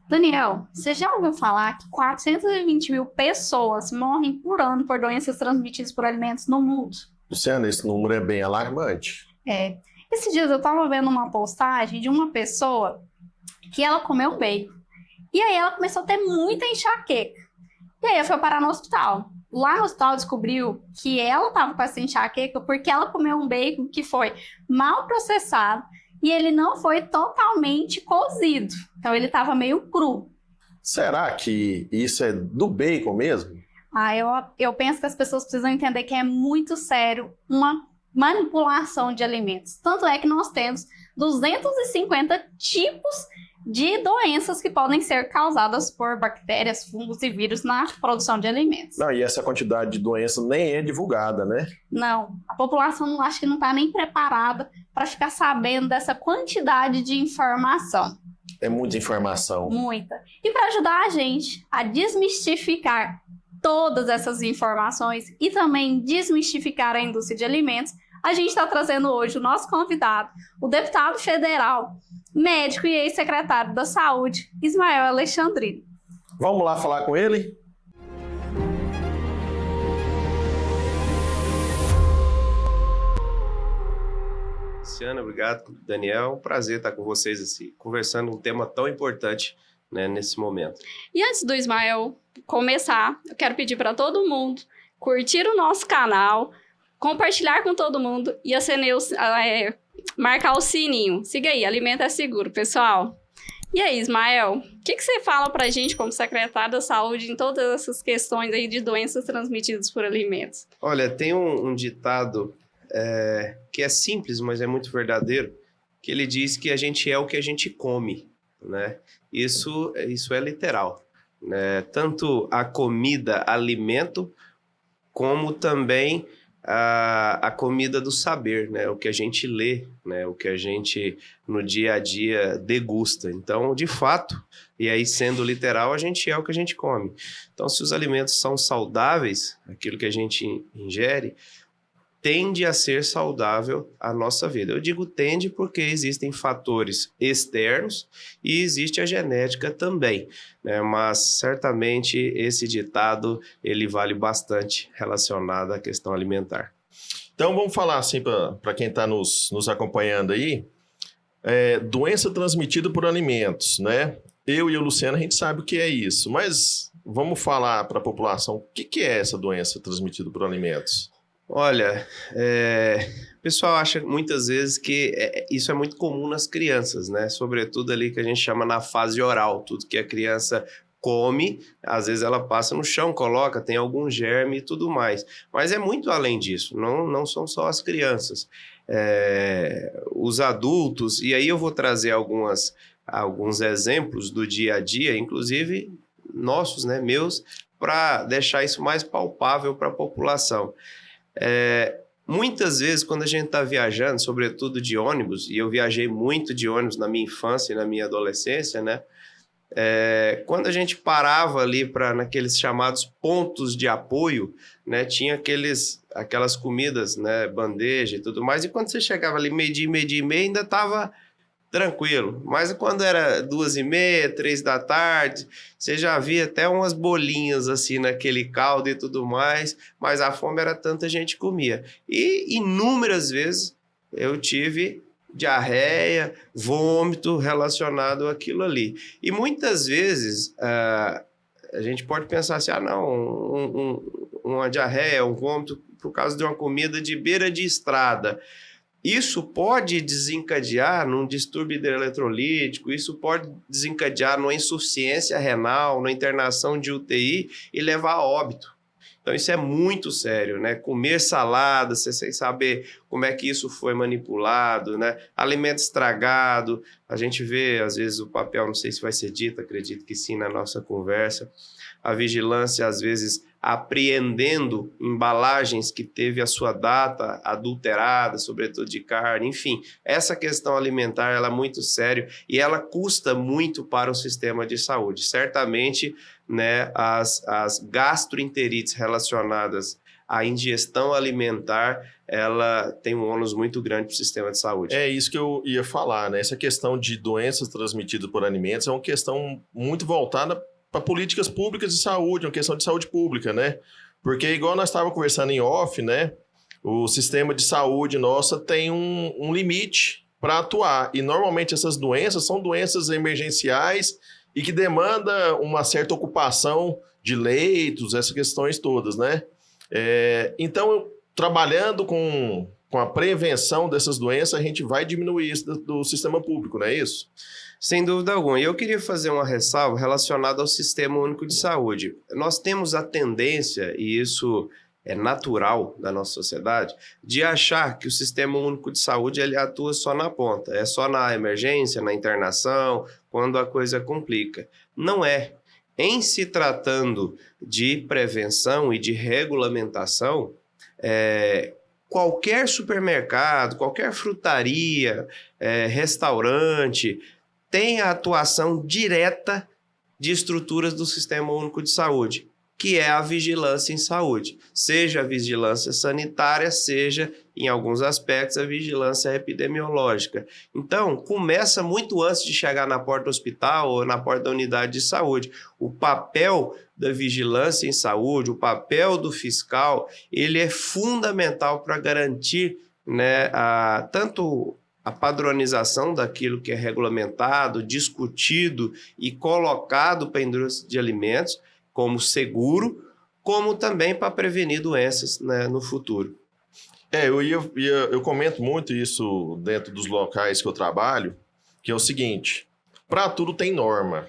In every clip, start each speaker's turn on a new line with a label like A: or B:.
A: Daniel, você já ouviu falar que 420 mil pessoas morrem por ano por doenças transmitidas por alimentos no mundo?
B: Luciana, esse número é bem alarmante.
A: É. Esses dias eu estava vendo uma postagem de uma pessoa que ela comeu bacon. E aí ela começou a ter muita enxaqueca. E aí ela foi parar no hospital. Lá no hospital descobriu que ela estava com essa enxaqueca porque ela comeu um bacon que foi mal processado e ele não foi totalmente cozido. Então ele estava meio cru.
B: Será que isso é do bacon mesmo?
A: Eu penso que as pessoas precisam entender que é muito sério uma manipulação de alimentos. Tanto é que nós temos 250 tipos de doenças que podem ser causadas por bactérias, fungos e vírus na produção de alimentos.
B: Não, e essa quantidade de doenças nem é divulgada, né?
A: Não, a população acho que não está nem preparada para ficar sabendo dessa quantidade de informação.
B: É muita informação.
A: Muita. E para ajudar a gente a desmistificar todas essas informações e também desmistificar a indústria de alimentos, a gente está trazendo hoje o nosso convidado, o deputado federal, médico e ex-secretário da Saúde, Ismael Alexandrino.
B: Vamos lá falar com ele?
C: Luciana, obrigado, Daniel. Um prazer estar com vocês assim, conversando um tema tão importante, né, nesse momento.
A: E antes do Ismael começar, eu quero pedir para todo mundo curtir o nosso canal, compartilhar com todo mundo e marcar o sininho. Siga aí, Alimento é Seguro, pessoal. E aí, Ismael, o que você fala pra gente como secretário da Saúde em todas essas questões aí de doenças transmitidas por alimentos?
C: Olha, tem um ditado que é simples, mas é muito verdadeiro, que ele diz que a gente é o que a gente come, né? Isso é literal, né? Tanto a comida, alimento, como também a comida do saber, né? O que a gente lê, né? O que a gente no dia a dia degusta. Então, de fato, e aí sendo literal, a gente é o que a gente come. Então, se os alimentos são saudáveis, aquilo que a gente ingere, tende a ser saudável a nossa vida. Eu digo tende porque existem fatores externos e existe a genética também, né? Mas certamente esse ditado ele vale bastante relacionado à questão alimentar.
B: Então vamos falar assim para quem está nos acompanhando aí. Doença transmitida por alimentos, né? Eu e o Luciano, a gente sabe o que é isso, mas vamos falar para a população o que é essa doença transmitida por alimentos.
C: Olha, o pessoal acha muitas vezes que isso é muito comum nas crianças, né? Sobretudo ali que a gente chama na fase oral, tudo que a criança come, às vezes ela passa no chão, coloca, tem algum germe e tudo mais. Mas é muito além disso, não são só as crianças. Os adultos, e aí eu vou trazer alguns exemplos do dia a dia, inclusive nossos, né, meus, para deixar isso mais palpável para a população. Muitas vezes quando a gente está viajando, sobretudo de ônibus, e eu viajei muito de ônibus na minha infância e na minha adolescência, né? Quando a gente parava ali naqueles chamados pontos de apoio, né? Tinha aquelas comidas, né? Bandeja e tudo mais, e quando você chegava ali meio-dia, ainda estava tranquilo, mas quando era 2h30, 3 da tarde, você já via até umas bolinhas assim naquele caldo e tudo mais, mas a fome era tanta, a gente comia. E inúmeras vezes eu tive diarreia, vômito relacionado àquilo ali. E muitas vezes a gente pode pensar assim, não, uma diarreia, um vômito por causa de uma comida de beira de estrada. Isso pode desencadear num distúrbio hidroeletrolítico, isso pode desencadear numa insuficiência renal, numa internação de UTI e levar a óbito. Então isso é muito sério, né? Comer salada, você sem saber como é que isso foi manipulado, né? Alimento estragado, a gente vê às vezes o papel, não sei se vai ser dito, acredito que sim na nossa conversa, a vigilância às vezes apreendendo embalagens que teve a sua data adulterada, sobretudo de carne, enfim. Essa questão alimentar ela é muito séria e ela custa muito para o sistema de saúde. Certamente, né, as gastroenterites relacionadas a ingestão alimentar, ela tem um ônus muito grande para o sistema de saúde.
B: É isso que eu ia falar, né? Essa questão de doenças transmitidas por alimentos é uma questão muito voltada para políticas públicas de saúde, uma questão de saúde pública, né? Porque igual nós estávamos conversando em off, né? O sistema de saúde nossa tem um limite para atuar. E normalmente essas doenças são doenças emergenciais e que demandam uma certa ocupação de leitos, essas questões todas, né? Então, trabalhando com a prevenção dessas doenças, a gente vai diminuir isso do sistema público, não é isso?
C: Sem dúvida alguma. E eu queria fazer uma ressalva relacionada ao Sistema Único de Saúde. Nós temos a tendência, e isso é natural da nossa sociedade, de achar que o Sistema Único de Saúde ele atua só na ponta. É só na emergência, na internação, quando a coisa complica. Não é. Em se tratando de prevenção e de regulamentação, qualquer supermercado, qualquer frutaria, restaurante, tem a atuação direta de estruturas do Sistema Único de Saúde, que é a vigilância em saúde. Seja a vigilância sanitária, seja, em alguns aspectos, a vigilância epidemiológica. Então, começa muito antes de chegar na porta do hospital ou na porta da unidade de saúde. O papel da vigilância em saúde, o papel do fiscal, ele é fundamental para garantir, né, tanto a padronização daquilo que é regulamentado, discutido e colocado para a indústria de alimentos como seguro, como também para prevenir doenças, né, no futuro.
B: Eu comento muito isso dentro dos locais que eu trabalho, que é o seguinte, para tudo tem norma,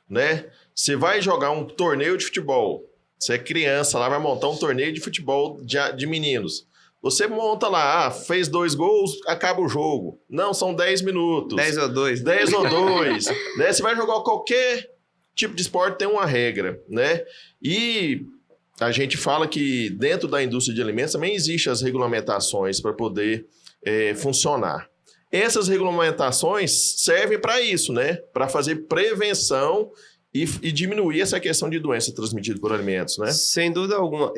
B: né? Você vai jogar um torneio de futebol, você é criança lá, vai montar um torneio de futebol de meninos. Você monta lá, fez 2 gols, acaba o jogo. Não, são 10 minutos.
C: 10 ou 2.
B: 10 ou 2. Né? Você vai jogar qualquer tipo de esporte, tem uma regra, né? E a gente fala que dentro da indústria de alimentos também existem as regulamentações para poder funcionar. Essas regulamentações servem para isso, né? Para fazer prevenção e diminuir essa questão de doença transmitida por alimentos, né?
C: Sem dúvida alguma.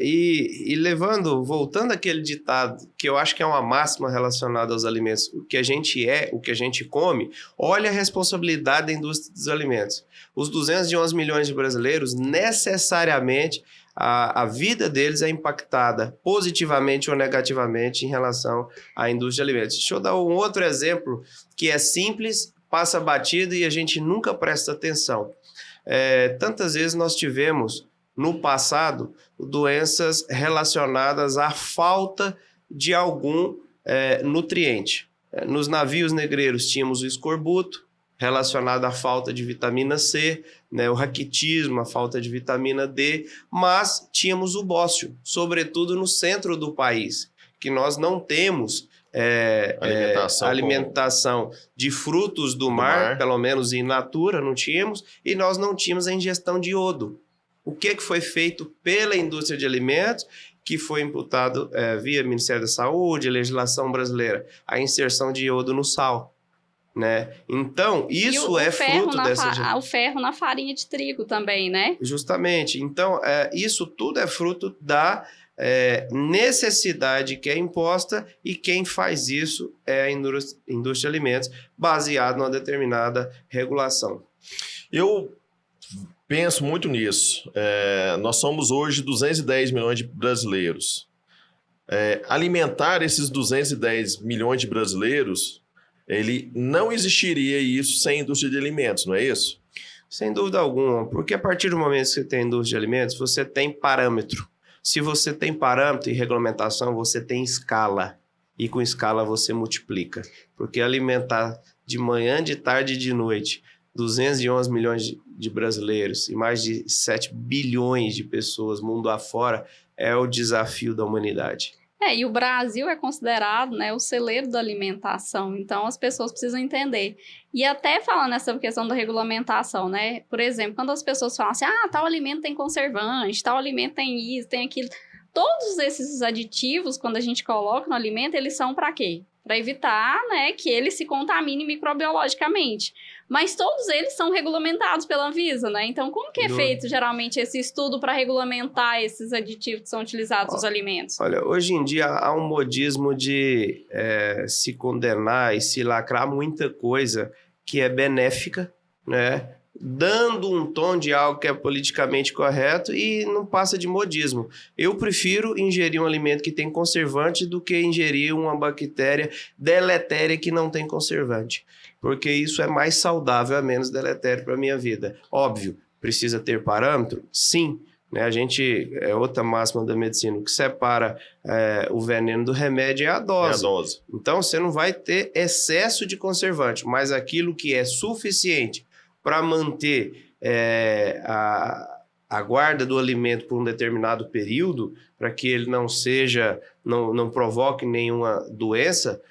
C: Voltando àquele ditado, que eu acho que é uma máxima relacionada aos alimentos, o que a gente o que a gente come, olha a responsabilidade da indústria dos alimentos. Os 211 milhões de brasileiros, necessariamente, a vida deles é impactada positivamente ou negativamente em relação à indústria de alimentos. Deixa eu dar um outro exemplo que é simples, passa batido e a gente nunca presta atenção. Tantas vezes nós tivemos, no passado, doenças relacionadas à falta de algum nutriente. Nos navios negreiros tínhamos o escorbuto, relacionado à falta de vitamina C, né, o raquitismo, a falta de vitamina D, mas tínhamos o bócio, sobretudo no centro do país, que nós não temos alimentação de frutos do mar, pelo menos in natura não tínhamos, e nós não tínhamos a ingestão de iodo. O que foi feito pela indústria de alimentos, que foi imputado via Ministério da Saúde, legislação brasileira, a inserção de iodo no sal, né? Então, isso é fruto dessa...
A: O ferro na farinha de trigo também, né? Justamente.
C: Então, isso tudo é fruto da necessidade que é imposta, e quem faz isso é a indústria de alimentos, baseado numa determinada regulação.
B: Eu penso muito nisso. Nós somos hoje 210 milhões de brasileiros. Alimentar esses 210 milhões de brasileiros, ele não existiria isso sem indústria de alimentos, não é isso?
C: Sem dúvida alguma, porque a partir do momento que você tem indústria de alimentos, você tem parâmetro. Se você tem parâmetro e regulamentação, você tem escala. E com escala você multiplica. Porque alimentar de manhã, de tarde e de noite 211 milhões de brasileiros e mais de 7 bilhões de pessoas mundo afora é o desafio da humanidade.
A: E o Brasil é considerado, né, o celeiro da alimentação, então as pessoas precisam entender. E até falando nessa questão da regulamentação, né? Por exemplo, quando as pessoas falam assim, tal alimento tem conservante, tal alimento tem isso, tem aquilo. Todos esses aditivos, quando a gente coloca no alimento, eles são para quê? para evitar, né, que ele se contamine microbiologicamente. Mas todos eles são regulamentados pela Anvisa, né? Então, como que é feito, geralmente, esse estudo para regulamentar esses aditivos que são utilizados nos alimentos?
C: Olha, hoje em dia há um modismo de se condenar e se lacrar muita coisa que é benéfica, né? Dando um tom de algo que é politicamente correto e não passa de modismo. Eu prefiro ingerir um alimento que tem conservante do que ingerir uma bactéria deletéria que não tem conservante, porque isso é mais saudável, é menos deletério para a minha vida. Óbvio, precisa ter parâmetro? Sim. Né? A gente, é outra máxima da medicina, o que separa o veneno do remédio é a dose.
B: É a dose.
C: Então, você não vai ter excesso de conservante, mas aquilo que é suficiente para manter a guarda do alimento por um determinado período, para que ele não provoque nenhuma doença,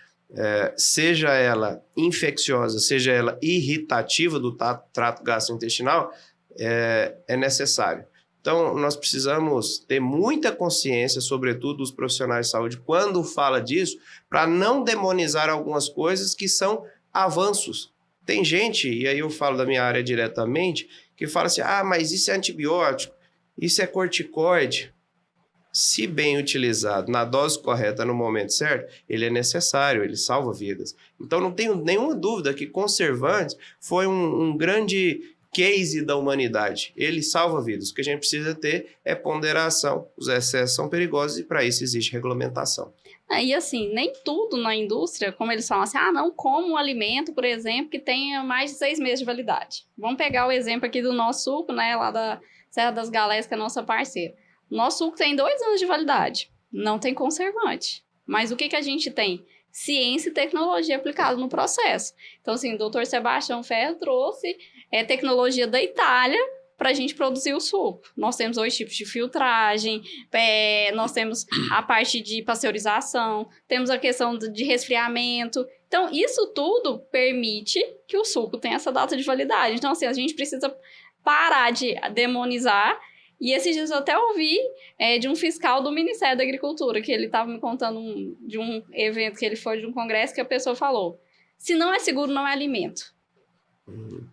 C: seja ela infecciosa, seja ela irritativa do trato gastrointestinal, é necessário. Então, nós precisamos ter muita consciência, sobretudo os profissionais de saúde, quando fala disso, para não demonizar algumas coisas que são avanços. Tem gente, e aí eu falo da minha área diretamente, que fala assim, mas isso é antibiótico, isso é corticoide. Se bem utilizado na dose correta, no momento certo, ele é necessário, ele salva vidas. Então não tenho nenhuma dúvida que conservantes foi um grande case da humanidade. Ele salva vidas. O que a gente precisa ter é ponderação. Os excessos são perigosos e para isso existe regulamentação.
A: E assim, nem tudo na indústria, como eles falam assim, não como um alimento, por exemplo, que tenha mais de 6 meses de validade. Vamos pegar o exemplo aqui do nosso suco, né, lá da Serra das Galés, que é a nossa parceira. O nosso suco tem 2 anos de validade, não tem conservante. Mas o que a gente tem? Ciência e tecnologia aplicada no processo. Então, assim, o doutor Sebastião Ferro trouxe tecnologia da Itália para a gente produzir o suco. Nós temos 2 tipos de filtragem, nós temos a parte de pasteurização, temos a questão de resfriamento. Então, isso tudo permite que o suco tenha essa data de validade. Então, assim, a gente precisa parar de demonizar. E esses dias eu até ouvi de um fiscal do Ministério da Agricultura, que ele estava me contando de um evento que ele foi, de um congresso, que a pessoa falou, se não é seguro, não é alimento.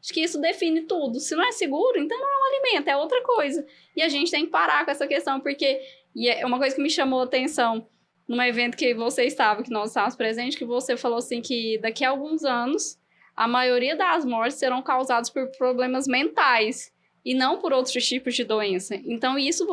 A: Acho que isso define tudo. Se não é seguro, então não é um alimento, é outra coisa. E a gente tem que parar com essa questão, porque é uma coisa que me chamou a atenção num evento que você estava, que nós estávamos presentes, que você falou assim que daqui a alguns anos a maioria das mortes serão causadas por problemas mentais e não por outros tipos de doença. Então isso,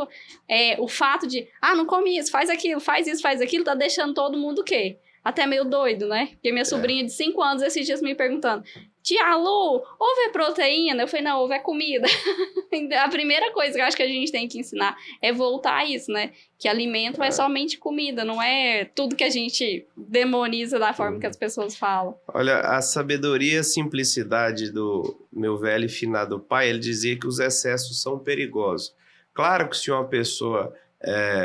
A: o fato de, não come isso, faz aquilo, faz isso, faz aquilo, tá deixando todo mundo o quê? Até meio doido, né? Porque minha sobrinha de 5 anos esses dias me perguntando, tia Lu, ovo é proteína? Eu falei, não, ovo é comida. A primeira coisa que eu acho que a gente tem que ensinar é voltar a isso, né? Que alimento é somente comida, não é tudo que a gente demoniza da forma que as pessoas falam.
C: Olha, a sabedoria e a simplicidade do meu velho e finado pai, ele dizia que os excessos são perigosos. Claro que se uma pessoa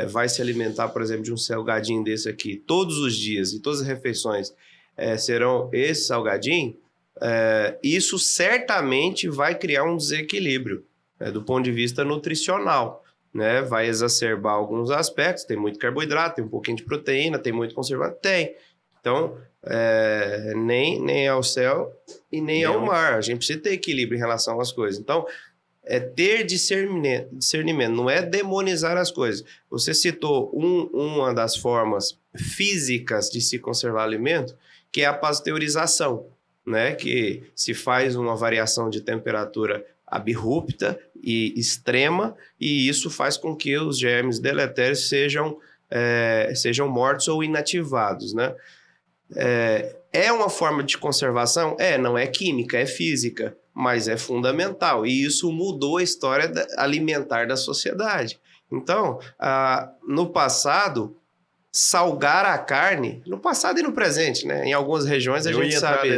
C: vai se alimentar, por exemplo, de um salgadinho desse aqui, todos os dias, e todas as refeições serão esse salgadinho, isso certamente vai criar um desequilíbrio do ponto de vista nutricional, né? Vai exacerbar alguns aspectos, tem muito carboidrato, tem um pouquinho de proteína, tem muito conservante, tem. Então, nem ao céu e nem ao mar. A gente precisa ter equilíbrio em relação às coisas. Então, ter discernimento, não é demonizar as coisas. Você citou uma das formas físicas de se conservar alimento, que é a pasteurização, né? Que se faz uma variação de temperatura abrupta e extrema, e isso faz com que os germes deletérios sejam mortos ou inativados, né? É uma forma de conservação? Não é química, é física, mas é fundamental. E isso mudou a história alimentar da sociedade. Então, no passado, salgar a carne, no passado e no presente, né? Em algumas regiões a gente sabe...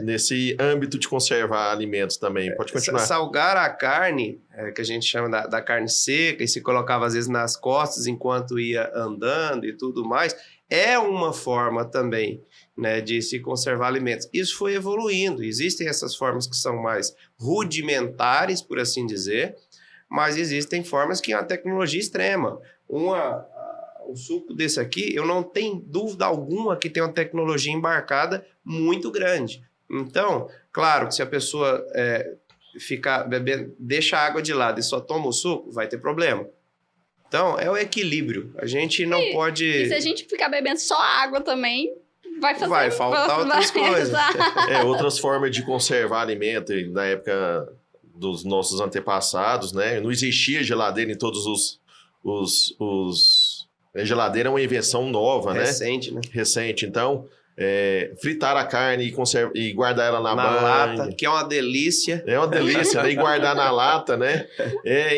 B: nesse âmbito de conservar alimentos também. Pode continuar.
C: Salgar a carne, que a gente chama da carne seca, e se colocava às vezes nas costas enquanto ia andando e tudo mais, é uma forma também, né, de se conservar alimentos. Isso foi evoluindo. Existem essas formas que são mais rudimentares, por assim dizer, mas existem formas que é uma tecnologia extrema. um suco desse aqui, eu não tenho dúvida alguma que tem uma tecnologia embarcada muito grande. Então, claro que se a pessoa ficar bebendo, deixa a água de lado e só toma o suco, vai ter problema. Então, é o equilíbrio. A gente não pode...
A: E se a gente ficar bebendo só água também,
C: vai faltar outras coisas.
B: Outras formas de conservar alimento. Na época dos nossos antepassados, né? Não existia geladeira em todos A geladeira é uma invenção nova,
C: Recente, né?
B: Recente. Então, fritar a carne e guardar ela na banha.
C: Lata, que é uma delícia.
B: É uma delícia, daí guardar na lata, né?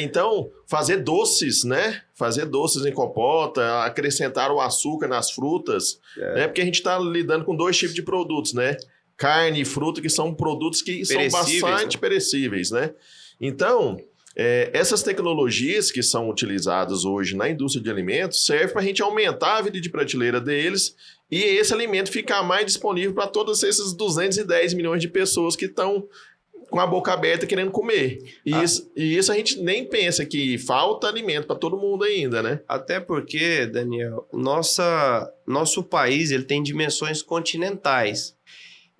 B: Então, fazer doces, né? Fazer doces em compota, acrescentar o açúcar nas frutas, né? Porque a gente está lidando com 2 tipos de produtos, né? Carne e fruta, que são produtos que são bastante perecíveis, né? Então, essas tecnologias que são utilizadas hoje na indústria de alimentos servem para a gente aumentar a vida de prateleira deles e esse alimento ficar mais disponível para todos esses 210 milhões de pessoas que estão com a boca aberta querendo comer. E isso a gente nem pensa que falta alimento para todo mundo ainda, né?
C: Até porque, Daniel, nosso país ele tem dimensões continentais.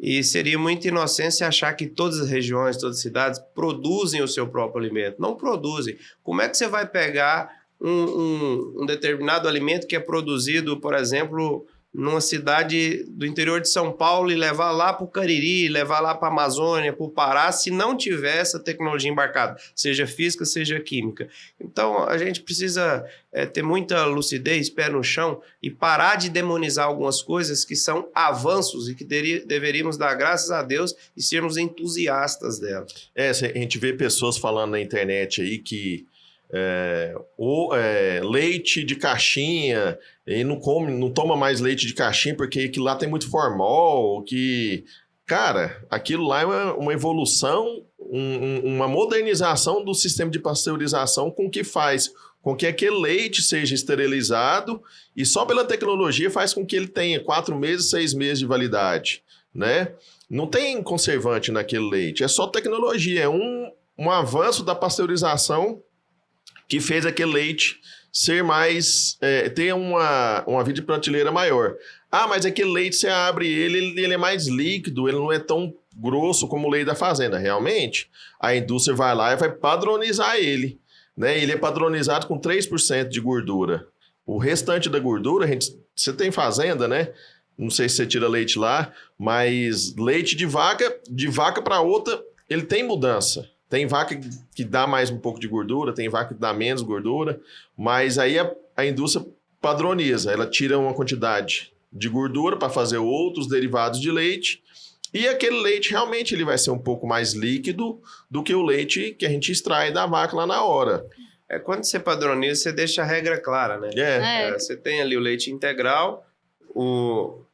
C: E seria muita inocência achar que todas as regiões, todas as cidades produzem o seu próprio alimento. Não produzem. Como é que você vai pegar um determinado alimento que é produzido, por exemplo, numa cidade do interior de São Paulo e levar lá para o Cariri, levar lá para a Amazônia, para o Pará, se não tiver essa tecnologia embarcada, seja física, seja química? Então, a gente precisa ter muita lucidez, pé no chão e parar de demonizar algumas coisas que são avanços e que deveríamos dar graças a Deus e sermos entusiastas delas.
B: A gente vê pessoas falando na internet aí que leite de caixinha, e não toma mais leite de caixinha porque aquilo lá tem muito formol, cara, aquilo lá é uma evolução, uma modernização do sistema de pasteurização com que faz com que aquele leite seja esterilizado e só pela tecnologia faz com que ele tenha 4 meses, 6 meses de validade, né? Não tem conservante naquele leite, é só tecnologia, é um avanço da pasteurização que fez aquele leite ser mais, ter uma vida de prateleira maior. Mas aquele leite, você abre ele é mais líquido, ele não é tão grosso como o leite da fazenda. Realmente, a indústria vai lá e vai padronizar ele, né? Ele é padronizado com 3% de gordura. O restante da gordura, você tem fazenda, né? Não sei se você tira leite lá, mas leite de vaca para outra, ele tem mudança. Tem vaca que dá mais um pouco de gordura, tem vaca que dá menos gordura, mas aí a indústria padroniza, ela tira uma quantidade de gordura para fazer outros derivados de leite, e aquele leite realmente ele vai ser um pouco mais líquido do que o leite que a gente extrai da vaca lá na hora.
C: Quando você padroniza, você deixa a regra clara, né? Você tem ali o leite integral, o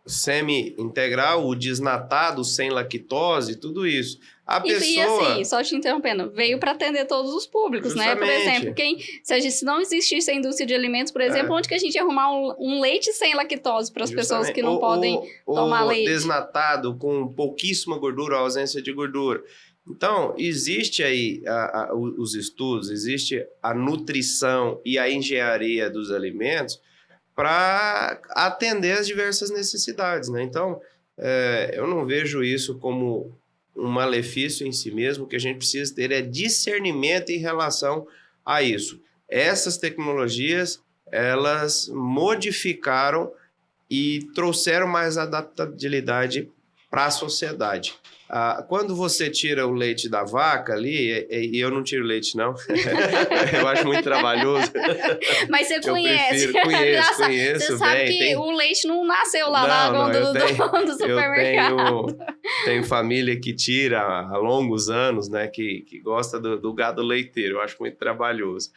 C: semi-integral, o desnatado, sem lactose, tudo isso.
A: E assim, só te interrompendo, veio para atender todos os públicos,
C: justamente,
A: né? Por exemplo, se não existisse a indústria de alimentos, por exemplo, onde que a gente ia arrumar um leite sem lactose para as pessoas que não podem tomar leite?
C: Desnatado, com pouquíssima gordura, ausência de gordura. Então, existe aí os estudos, existe a nutrição e a engenharia dos alimentos para atender as diversas necessidades, né? Então, eu não vejo isso como um malefício em si mesmo. O que a gente precisa ter é discernimento em relação a isso. Essas tecnologias, elas modificaram e trouxeram mais adaptabilidade para a sociedade. Quando você tira o leite da vaca ali, e eu não tiro leite não, eu acho muito trabalhoso.
A: Mas você conhece.
C: Conheço
A: você sabe
C: bem.
A: Que o leite não nasceu lá na gôndola do supermercado.
C: Eu tenho família que tira há longos anos, né, que gosta do gado leiteiro, eu acho muito trabalhoso.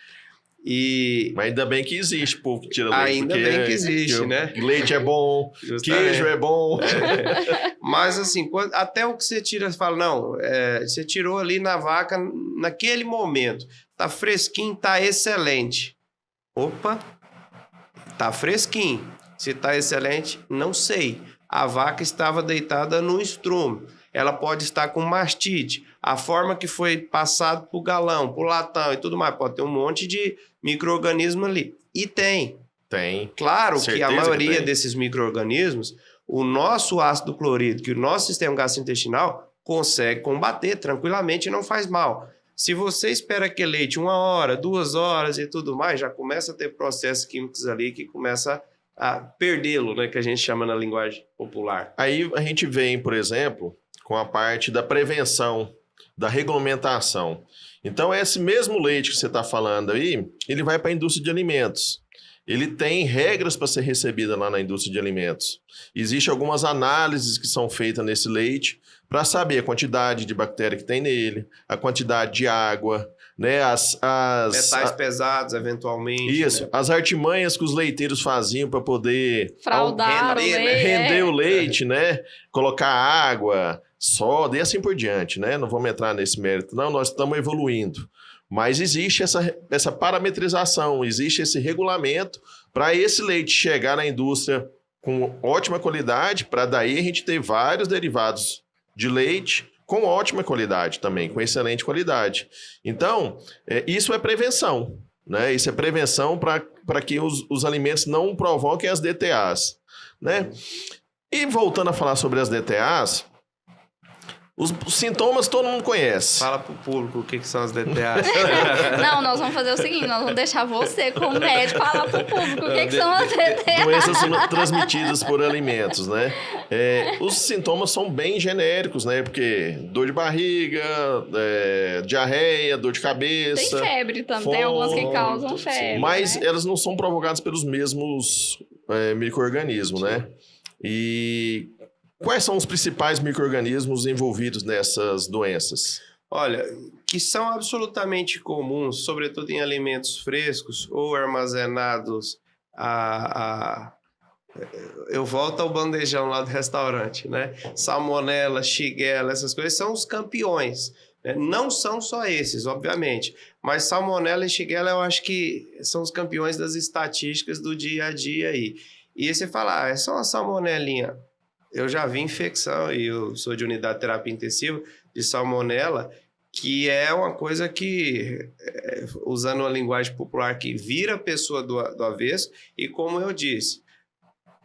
B: Mas ainda bem que existe povo que tira leite.
C: Ainda bem que existe, né?
B: Leite é bom, queijo é bom.
C: Mas assim, até o que você tira, você fala, não, você tirou ali na vaca naquele momento, tá fresquinho, tá excelente. Opa, tá fresquinho. Se tá excelente, não sei. A vaca estava deitada no estrume. Ela pode estar com mastite. A forma que foi passado pro galão, pro latão e tudo mais, pode ter um monte de micro-organismo ali. E tem.
B: Tem.
C: Claro que
B: Certeza
C: a
B: que
C: maioria
B: tem.
C: desses micro-organismos, o nosso ácido clorídrico e o nosso sistema gastrointestinal consegue combater tranquilamente e não faz mal. Se você espera aquele leite 1 hora, 2 horas e tudo mais, já começa a ter processos químicos ali que começa a perdê-lo, né, que a gente chama na linguagem popular.
B: Aí a gente vem, por exemplo, com a parte da prevenção, da regulamentação. Então, esse mesmo leite que você está falando aí, ele vai para a indústria de alimentos. Ele tem regras para ser recebida lá na indústria de alimentos. Existem algumas análises que são feitas nesse leite para saber a quantidade de bactéria que tem nele, a quantidade de água, né?
C: Metais pesados, eventualmente.
B: Isso,
C: né?
B: as artimanhas que os leiteiros faziam para poder
A: Fraudar o
C: render, né?
A: leite.
B: render o leite, né? Colocar água, soda e assim por diante, né? Não vamos entrar nesse mérito, não, nós estamos evoluindo. Mas existe essa parametrização, existe esse regulamento para esse leite chegar na indústria com ótima qualidade, para daí a gente ter vários derivados de leite com ótima qualidade também, com excelente qualidade. Então, isso é prevenção, né? Isso é prevenção para que os alimentos não provoquem as DTAs, né? E voltando a falar sobre as DTAs, os sintomas todo mundo conhece.
C: Fala pro público o que são as DTAs.
A: Não, nós vamos fazer o seguinte, nós vamos deixar você, como médico, falar pro público o que são as DTAs.
B: Doenças transmitidas por alimentos, né? Os sintomas são bem genéricos, né? Porque dor de barriga, diarreia, dor de cabeça.
A: Tem febre também, tem algumas que causam
C: vômito,
A: febre.
B: Mas
A: né?
B: elas não são provocadas pelos mesmos micro-organismos, né? E quais são os principais micro-organismos envolvidos nessas doenças?
C: Olha, que são absolutamente comuns, sobretudo em alimentos frescos ou armazenados eu volto ao bandejão lá do restaurante, né? Salmonela, Shigella, essas coisas são os campeões. Né? Não são só esses, obviamente, mas Salmonela e Shigella eu acho que são os campeões das estatísticas do dia a dia aí. E aí você fala, é só uma salmonelinha. Eu já vi infecção, e eu sou de unidade de terapia intensiva, de salmonela, que é uma coisa que, usando uma linguagem popular, que vira a pessoa do avesso, e como eu disse,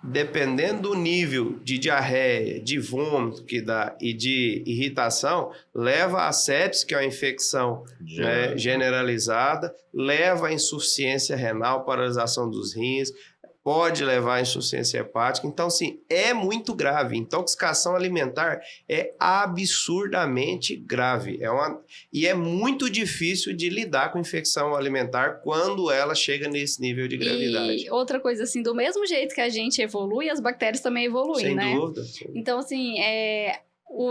C: dependendo do nível de diarreia, de vômito que dá e de irritação, leva a sepse, que é uma infecção né, generalizada, leva a insuficiência renal, paralisação dos rins, pode levar à insuficiência hepática. Então, assim, é muito grave. Intoxicação alimentar é absurdamente grave. E é muito difícil de lidar com infecção alimentar quando ela chega nesse nível de gravidade.
A: E outra coisa, assim, do mesmo jeito que a gente evolui, as bactérias também evoluem,
C: Sem
A: né?
C: dúvida.
A: Então, assim,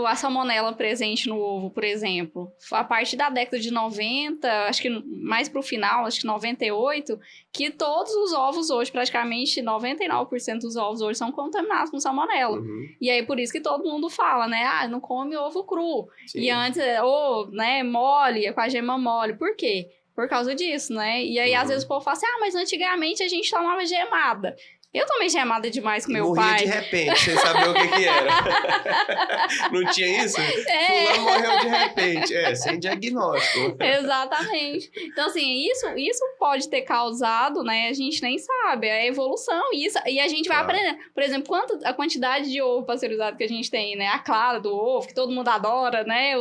A: a salmonela presente no ovo, por exemplo, a partir da década de 90, acho que mais pro final, acho que 98, que todos os ovos hoje, praticamente 99% dos ovos hoje são contaminados com salmonela.
C: Uhum.
A: E aí, por isso que todo mundo fala, né? Ah, não come ovo cru.
C: Sim.
A: E antes, ou, né, mole, com a gema mole. Por quê? Por causa disso, né? E aí, às vezes, o povo fala assim, mas antigamente a gente tomava gemada. Eu tomei gemada demais com meu
C: morria
A: pai.
C: de repente, sem saber o que era. Não tinha isso? Fulano morreu de repente. Sem diagnóstico.
A: Exatamente. Então, assim, isso pode ter causado, né? A gente nem sabe. É a evolução. E a gente vai aprendendo. Por exemplo, a quantidade de ovo pasteurizado que a gente tem, né? A clara do ovo, que todo mundo adora, né?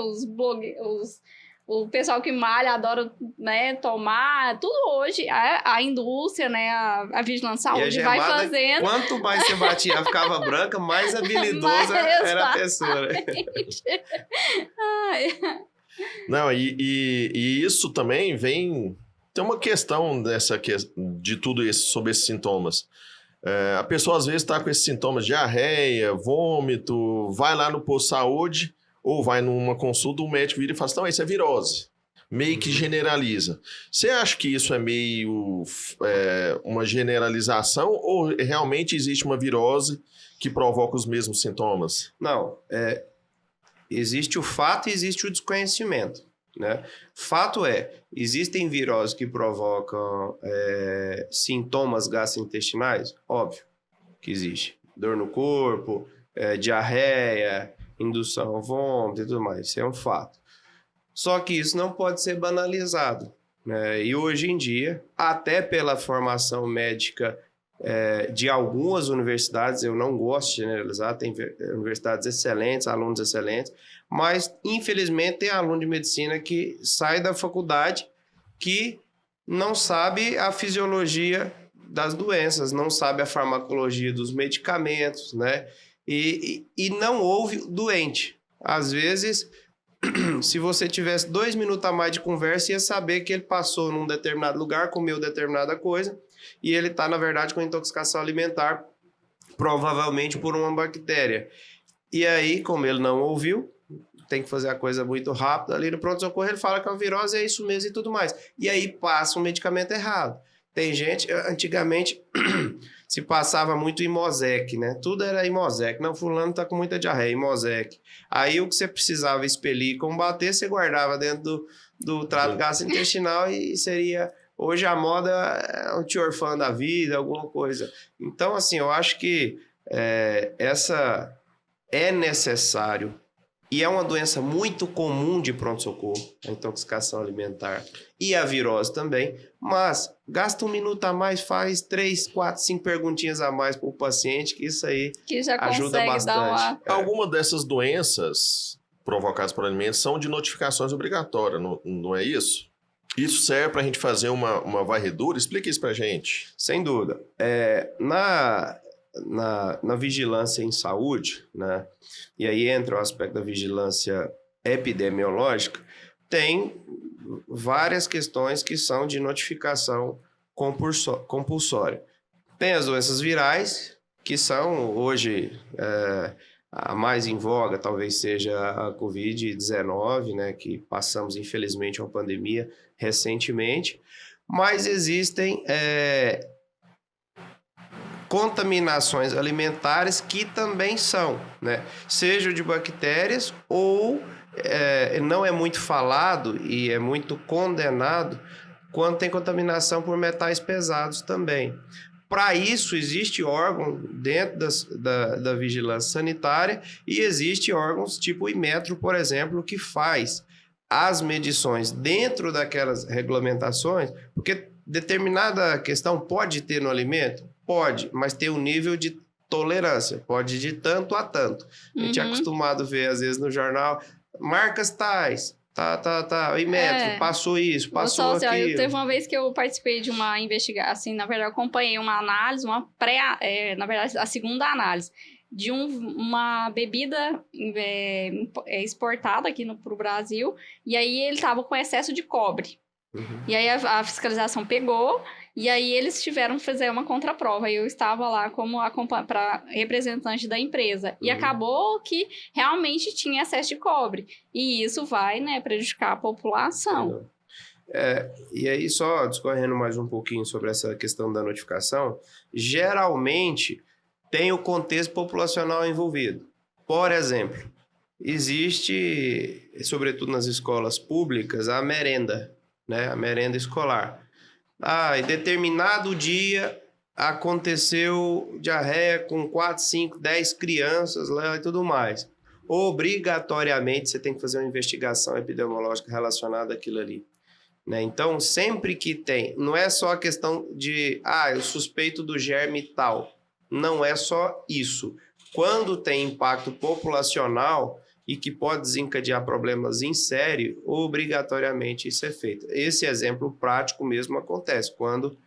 A: O pessoal que malha adora, né, tomar, tudo hoje, a indústria, né, a vigilância de saúde vai fazendo.
C: Quanto mais você batia, ficava branca, mais habilidosa era a pessoa.
B: Não, e isso também vem... Tem uma questão de tudo isso, sobre esses sintomas. A pessoa, às vezes, está com esses sintomas de diarreia, vômito, vai lá no posto de saúde... ou vai numa consulta, o médico vira e fala assim, não, isso é virose. Meio que generaliza. Você acha que isso é meio uma generalização ou realmente existe uma virose que provoca os mesmos sintomas?
C: Não, existe o fato e existe o desconhecimento. Né? Fato existem viroses que provocam sintomas gastrointestinais? Óbvio que existe. Dor no corpo, diarreia, indução ao vômito e tudo mais, isso é um fato. Só que isso não pode ser banalizado, né? E hoje em dia, até pela formação médica de algumas universidades, eu não gosto de generalizar, tem universidades excelentes, alunos excelentes, mas infelizmente tem aluno de medicina que sai da faculdade que não sabe a fisiologia das doenças, não sabe a farmacologia dos medicamentos, né? E não ouve o doente. Às vezes, se você tivesse 2 minutos a mais de conversa, ia saber que ele passou num determinado lugar, comeu determinada coisa, e ele está, na verdade, com intoxicação alimentar, provavelmente por uma bactéria. E aí, como ele não ouviu, tem que fazer a coisa muito rápido, ali no pronto-socorro ele fala que a virose é isso mesmo e tudo mais. E aí passa um medicamento errado. Tem gente, antigamente, se passava muito Imosec, né? Tudo era Imosec. Não, fulano tá com muita diarreia, Imosec. Aí o que você precisava expelir e combater, você guardava dentro do trato gastrointestinal e seria... Hoje a moda é um tiorfã da vida, alguma coisa. Então, assim, eu acho que essa é necessário. E é uma doença muito comum de pronto-socorro, a intoxicação alimentar. E a virose também. Mas gasta 1 minuto a mais, faz 3, 4, 5 perguntinhas a mais para o paciente, que isso aí
A: que já
C: ajuda bastante.
B: Algumas dessas doenças provocadas por alimentos são de notificações obrigatórias, não é isso? Isso serve para a gente fazer uma varredura? Explica isso para a gente.
C: Sem dúvida. Na vigilância em saúde, né? E aí entra o aspecto da vigilância epidemiológica, tem várias questões que são de notificação compulsória. Tem as doenças virais, que são hoje a mais em voga, talvez seja a Covid-19, né? Que passamos, infelizmente, uma pandemia recentemente, mas existem... contaminações alimentares que também são, né? Seja de bactérias ou não é muito falado e é muito condenado quando tem contaminação por metais pesados também. Para isso, existe órgão dentro da vigilância sanitária e existe órgãos tipo o Inmetro, por exemplo, que faz as medições dentro daquelas regulamentações, porque determinada questão pode ter no alimento? Pode, mas tem um nível de tolerância, pode de tanto a tanto. A gente é acostumado a ver, às vezes, no jornal, marcas tais, o Inmetro, passou isso, passou aquilo.
A: Teve uma vez que eu participei de uma investigação, assim, na verdade, eu acompanhei uma análise, na verdade, a segunda análise, de uma bebida exportada aqui para o Brasil, e aí ele estava com excesso de cobre. E aí a fiscalização pegou, e aí eles tiveram que fazer uma contraprova. E eu estava lá como representante da empresa. E acabou que realmente tinha excesso de cobre. E isso vai, né, prejudicar a população.
C: E aí, só discorrendo mais um pouquinho sobre essa questão da notificação, geralmente tem o contexto populacional envolvido. Por exemplo, existe, sobretudo nas escolas públicas, a merenda, né? A merenda escolar. Em determinado dia aconteceu diarreia com 4, 5, 10 crianças lá e tudo mais. Obrigatoriamente você tem que fazer uma investigação epidemiológica relacionada àquilo ali, né? Então, sempre que tem, não é só a questão de, eu suspeito do germe tal. Não é só isso. Quando tem impacto populacional e que pode desencadear problemas em série, obrigatoriamente isso é feito. Esse exemplo prático mesmo acontece quando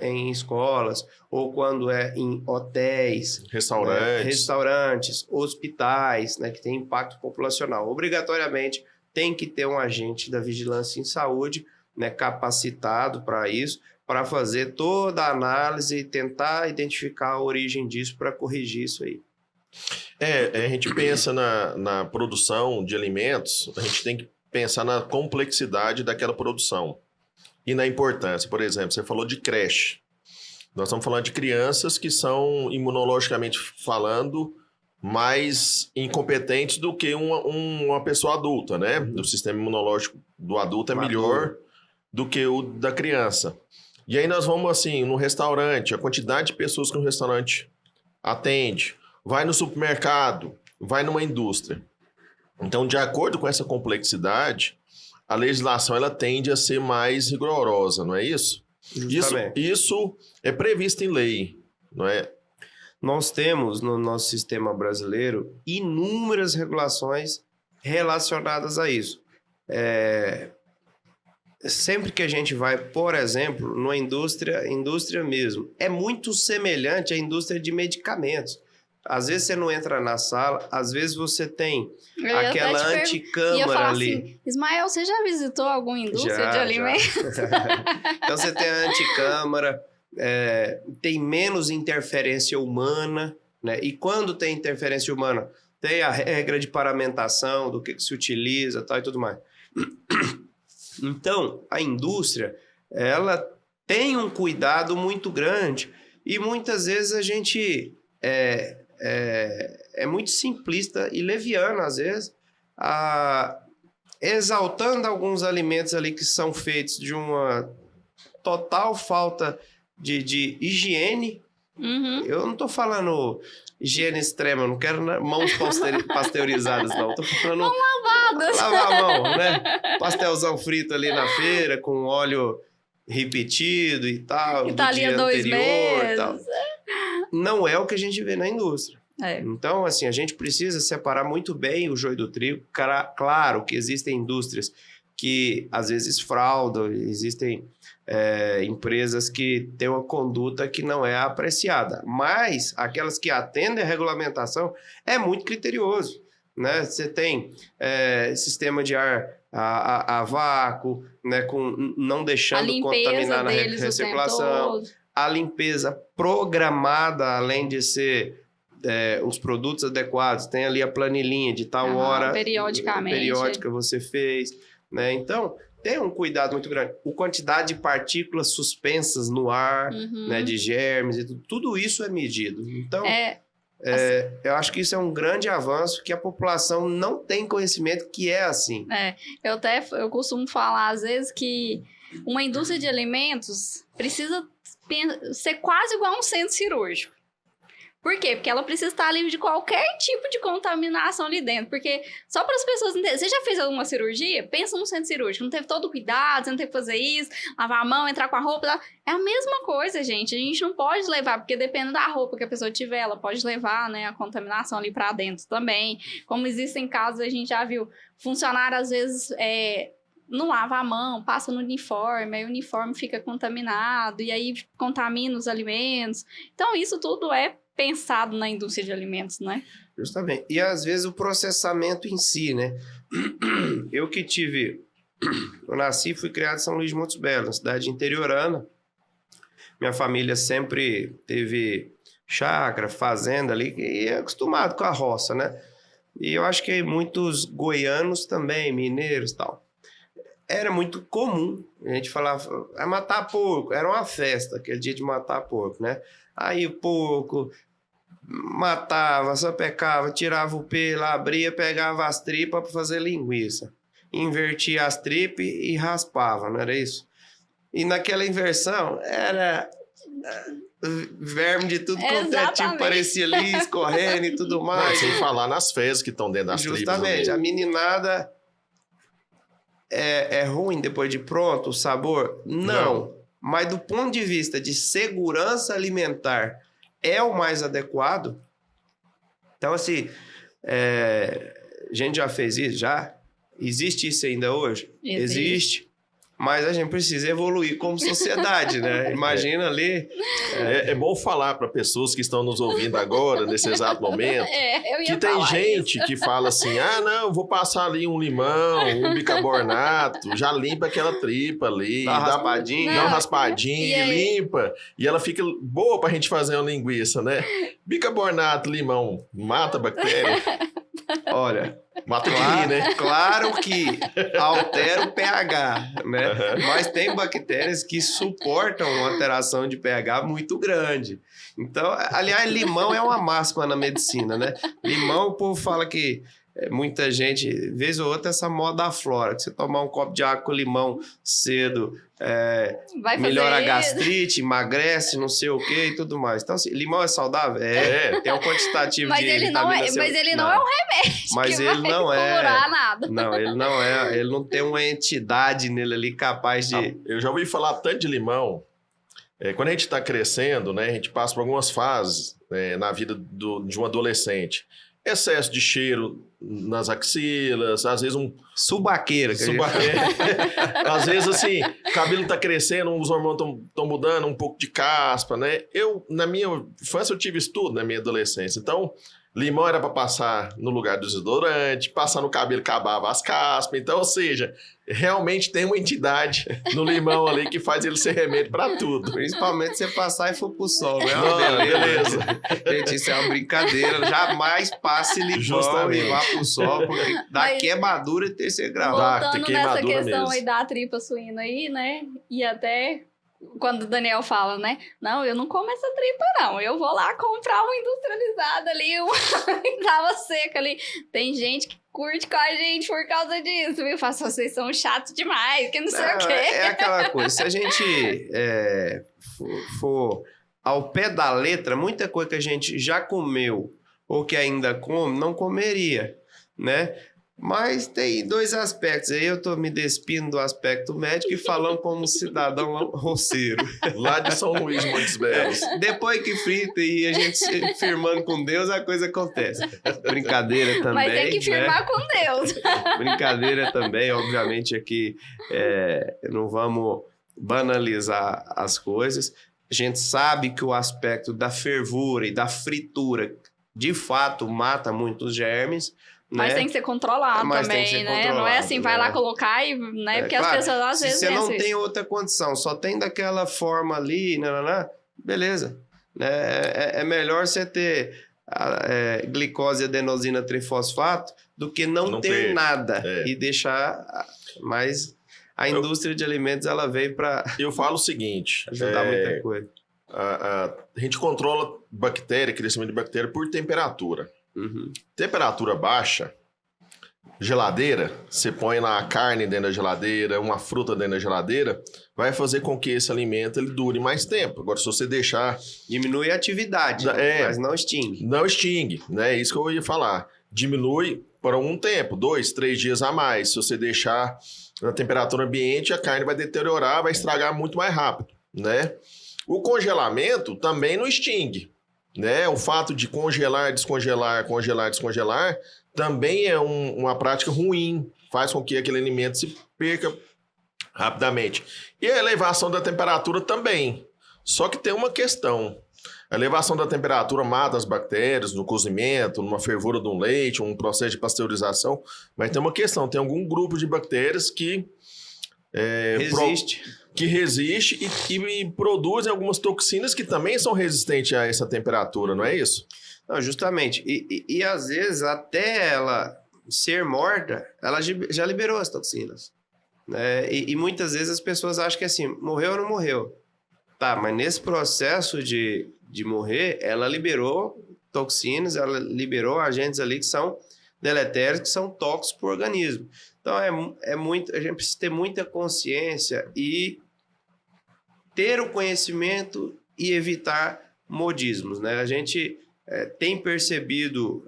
C: em escolas ou quando é em hotéis, restaurantes, hospitais, né, que tem impacto populacional. Obrigatoriamente tem que ter um agente da vigilância em saúde, né, capacitado para isso, para fazer toda a análise e tentar identificar a origem disso para corrigir isso aí.
B: A gente pensa na produção de alimentos, a gente tem que pensar na complexidade daquela produção e na importância. Por exemplo, você falou de creche. Nós estamos falando de crianças que são, imunologicamente falando, mais incompetentes do que uma pessoa adulta, né? O sistema imunológico do adulto é melhor do que o da criança. E aí nós vamos, assim, no restaurante, a quantidade de pessoas que um restaurante atende, vai no supermercado, vai numa indústria. Então, de acordo com essa complexidade, a legislação ela tende a ser mais rigorosa, não é isso?
C: Justamente.
B: Isso é previsto em lei, não é?
C: Nós temos no nosso sistema brasileiro inúmeras regulações relacionadas a isso. Sempre que a gente vai, por exemplo, numa indústria mesmo, é muito semelhante à indústria de medicamentos. Às vezes você não entra na sala, às vezes você tem aquela anticâmara ali.
A: Assim, Ismael, você já visitou alguma indústria de alimentos?
C: Então você tem a anticâmara, tem menos interferência humana, né? E quando tem interferência humana, tem a regra de paramentação, do que se utiliza, tal e tudo mais. Então, a indústria, ela tem um cuidado muito grande e muitas vezes a gente é muito simplista e leviano, às vezes, exaltando alguns alimentos ali que são feitos de uma total falta de higiene.
A: Uhum.
C: Eu não estou falando higiene extrema, não quero mãos pasteurizadas, não. Estou falando
A: Mão lavadas.
C: lavar a mão, né? Pastelzão frito ali na feira, com óleo repetido e tal,
A: E tá ali há 2 meses.
C: tal. Não é o que a gente vê na indústria. Então, assim, a gente precisa separar muito bem o joio do trigo. Claro que existem indústrias que, às vezes, fraudam, existem empresas que têm uma conduta que não é apreciada, mas aquelas que atendem a regulamentação é muito criterioso, né? Você tem sistema de ar a vácuo, né? Não deixando contaminar na recirculação, a limpeza programada, além de ser os produtos adequados, tem ali a planilhinha de tal hora periódica você fez, né? Então, tem um cuidado muito grande. A quantidade de partículas suspensas no ar, né, de germes e tudo isso é medido. Então, eu acho que isso é um grande avanço que a população não tem conhecimento que é assim.
A: Eu costumo falar, às vezes, que uma indústria de alimentos precisa ser quase igual a um centro cirúrgico. Por quê? Porque ela precisa estar livre de qualquer tipo de contaminação ali dentro. Porque só para as pessoas entenderem. Você já fez alguma cirurgia? Pensa num centro cirúrgico. Não teve todo o cuidado, você não teve que fazer isso, lavar a mão, entrar com a roupa. É a mesma coisa, gente. A gente não pode levar, porque dependendo da roupa que a pessoa tiver, ela pode levar, né, a contaminação ali para dentro também. Como existem casos, a gente já viu funcionário, às vezes, não lava a mão, passa no uniforme, aí o uniforme fica contaminado, e aí contamina os alimentos. Então, isso tudo é pensado na indústria de alimentos, né?
C: Justamente. E às vezes o processamento em si, né? Eu nasci e fui criado em São Luís de Montes Belos, cidade interiorana. Minha família sempre teve chácara, fazenda ali, e é acostumado com a roça, né? E eu acho que muitos goianos também, mineiros e tal. Era muito comum, a gente falava, matar porco, era uma festa, aquele dia de matar porco, né? Aí o porco matava, sapecava, tirava o pelo, abria, pegava as tripas para fazer linguiça. Invertia as tripas e raspava, não era isso? E naquela inversão era verme de tudo quanto é tipo, parecia ali, escorrendo e tudo mais.
B: Sem falar nas fezes que estão dentro das tripas.
C: Justamente, a meninada é ruim depois de pronto, o sabor? Não. Mas do ponto de vista de segurança alimentar, é o mais adequado. Então, assim, a gente já fez isso? Já? Existe isso ainda hoje? Existe. Mas a gente precisa evoluir como sociedade, né? Imagina ali...
B: É bom falar para pessoas que estão nos ouvindo agora, nesse exato momento, que tem gente que fala assim, não, vou passar ali um limão, um bicarbonato, já limpa aquela tripa ali,
C: dá uma
B: raspadinha, limpa, e ela fica boa pra gente fazer uma linguiça, né? Bicarbonato, limão, mata a bactéria.
C: Olha...
B: Mata de rir, né?
C: Claro que altera o pH, né? Mas tem bactérias que suportam uma alteração de pH muito grande. Então, aliás, limão é uma máxima na medicina, né? Limão, o povo fala que muita gente, vez ou outra, essa moda aflora, que você tomar um copo de água com limão cedo, melhora a gastrite, emagrece, não sei o que e tudo mais. Então, assim, limão é saudável? Tem um quantitativo de vitamina C.
A: Mas ele não é um remédio,
C: mas
A: que
C: ele
A: vai
C: não
A: curar nada.
C: Não, ele não é. Ele não tem uma entidade nele ali capaz de...
B: Eu já ouvi falar tanto de limão Quando a gente está crescendo, né, a gente passa por algumas fases na vida de um adolescente. Excesso de cheiro nas axilas, às vezes
C: Subaqueira.
B: Às vezes, assim, o cabelo tá crescendo, os hormônios estão mudando, um pouco de caspa, né? Na minha infância, eu tive isso tudo na minha adolescência. Então, limão era para passar no lugar do desodorante, passar no cabelo acabava as caspas. Então, ou seja, realmente tem uma entidade no limão ali que faz ele ser remédio para tudo.
C: Principalmente se você passar e for pro sol, né?
B: Não, beleza.
C: Gente, isso é uma brincadeira. Jamais passe limão
B: Justamente.
C: e vá pro sol, porque dá quemadura de terceiro grau.
A: Voltando
B: tem
A: nessa
B: queimadura
A: questão
B: mesmo.
A: aí da tripa suína aí, né? E até quando o Daniel fala, né? Não, eu não como essa tripa, não. Eu vou lá comprar uma industrializada ali, uma que tava seca ali. Tem gente que curte com a gente por causa disso, viu? Faço, vocês são chatos demais, que não sei o quê.
C: É aquela coisa, se a gente for ao pé da letra, muita coisa que a gente já comeu ou que ainda come, não comeria, né? Mas tem dois aspectos. Aí eu tô me despindo do aspecto médico e falando como cidadão roceiro.
B: Lá de São Luís, Montes Belos.
C: Depois que frita e a gente se firmando com Deus, a coisa acontece. Brincadeira também.
A: Mas tem que firmar com Deus.
C: Brincadeira também, obviamente, aqui não vamos banalizar as coisas. A gente sabe que o aspecto da fervura e da fritura, de fato, mata muitos germes.
A: Mas
C: né?
A: tem que ser controlado
C: Mas tem
A: também,
C: que ser
A: né?
C: controlado,
A: não é assim, vai
C: né?
A: lá colocar e... né? Porque
C: claro,
A: as pessoas às vezes
C: se você não
A: pensam
C: tem
A: isso.
C: outra condição, só tem daquela forma ali, beleza. Né? É melhor você ter glicose e adenosina trifosfato do que não ter nada e deixar... Mas a indústria de alimentos, ela veio para
B: Eu falo o seguinte...
C: ajudar muita coisa.
B: A gente controla bactéria, crescimento de bactéria por temperatura.
C: Uhum.
B: Temperatura baixa, geladeira, você põe lá a carne dentro da geladeira, uma fruta dentro da geladeira, vai fazer com que esse alimento ele dure mais tempo. Agora, se você deixar...
C: Diminui a atividade, mas não extingue.
B: Não extingue, né? É isso que eu ia falar. Diminui por um tempo, 2, 3 dias a mais. Se você deixar na temperatura ambiente, a carne vai deteriorar, vai estragar muito mais rápido, né? O congelamento também não extingue. Né? O fato de congelar, descongelar, congelar, descongelar também é uma prática ruim, faz com que aquele alimento se perca rapidamente. E a elevação da temperatura também. Só que tem uma questão. A elevação da temperatura mata as bactérias no cozimento, numa fervura de um leite, um processo de pasteurização, mas tem uma questão, tem algum grupo de bactérias que resiste e produzem algumas toxinas que também são resistentes a essa temperatura, não é isso?
C: Não, justamente. E às vezes, até ela ser morta, ela já liberou as toxinas. Né? E muitas vezes as pessoas acham que assim, morreu ou não morreu? Tá, mas nesse processo de morrer, ela liberou toxinas, ela liberou agentes ali que são deletérios, que são tóxicos para o organismo. Então, a gente precisa ter muita consciência e ter o conhecimento e evitar modismos, né? A gente tem percebido,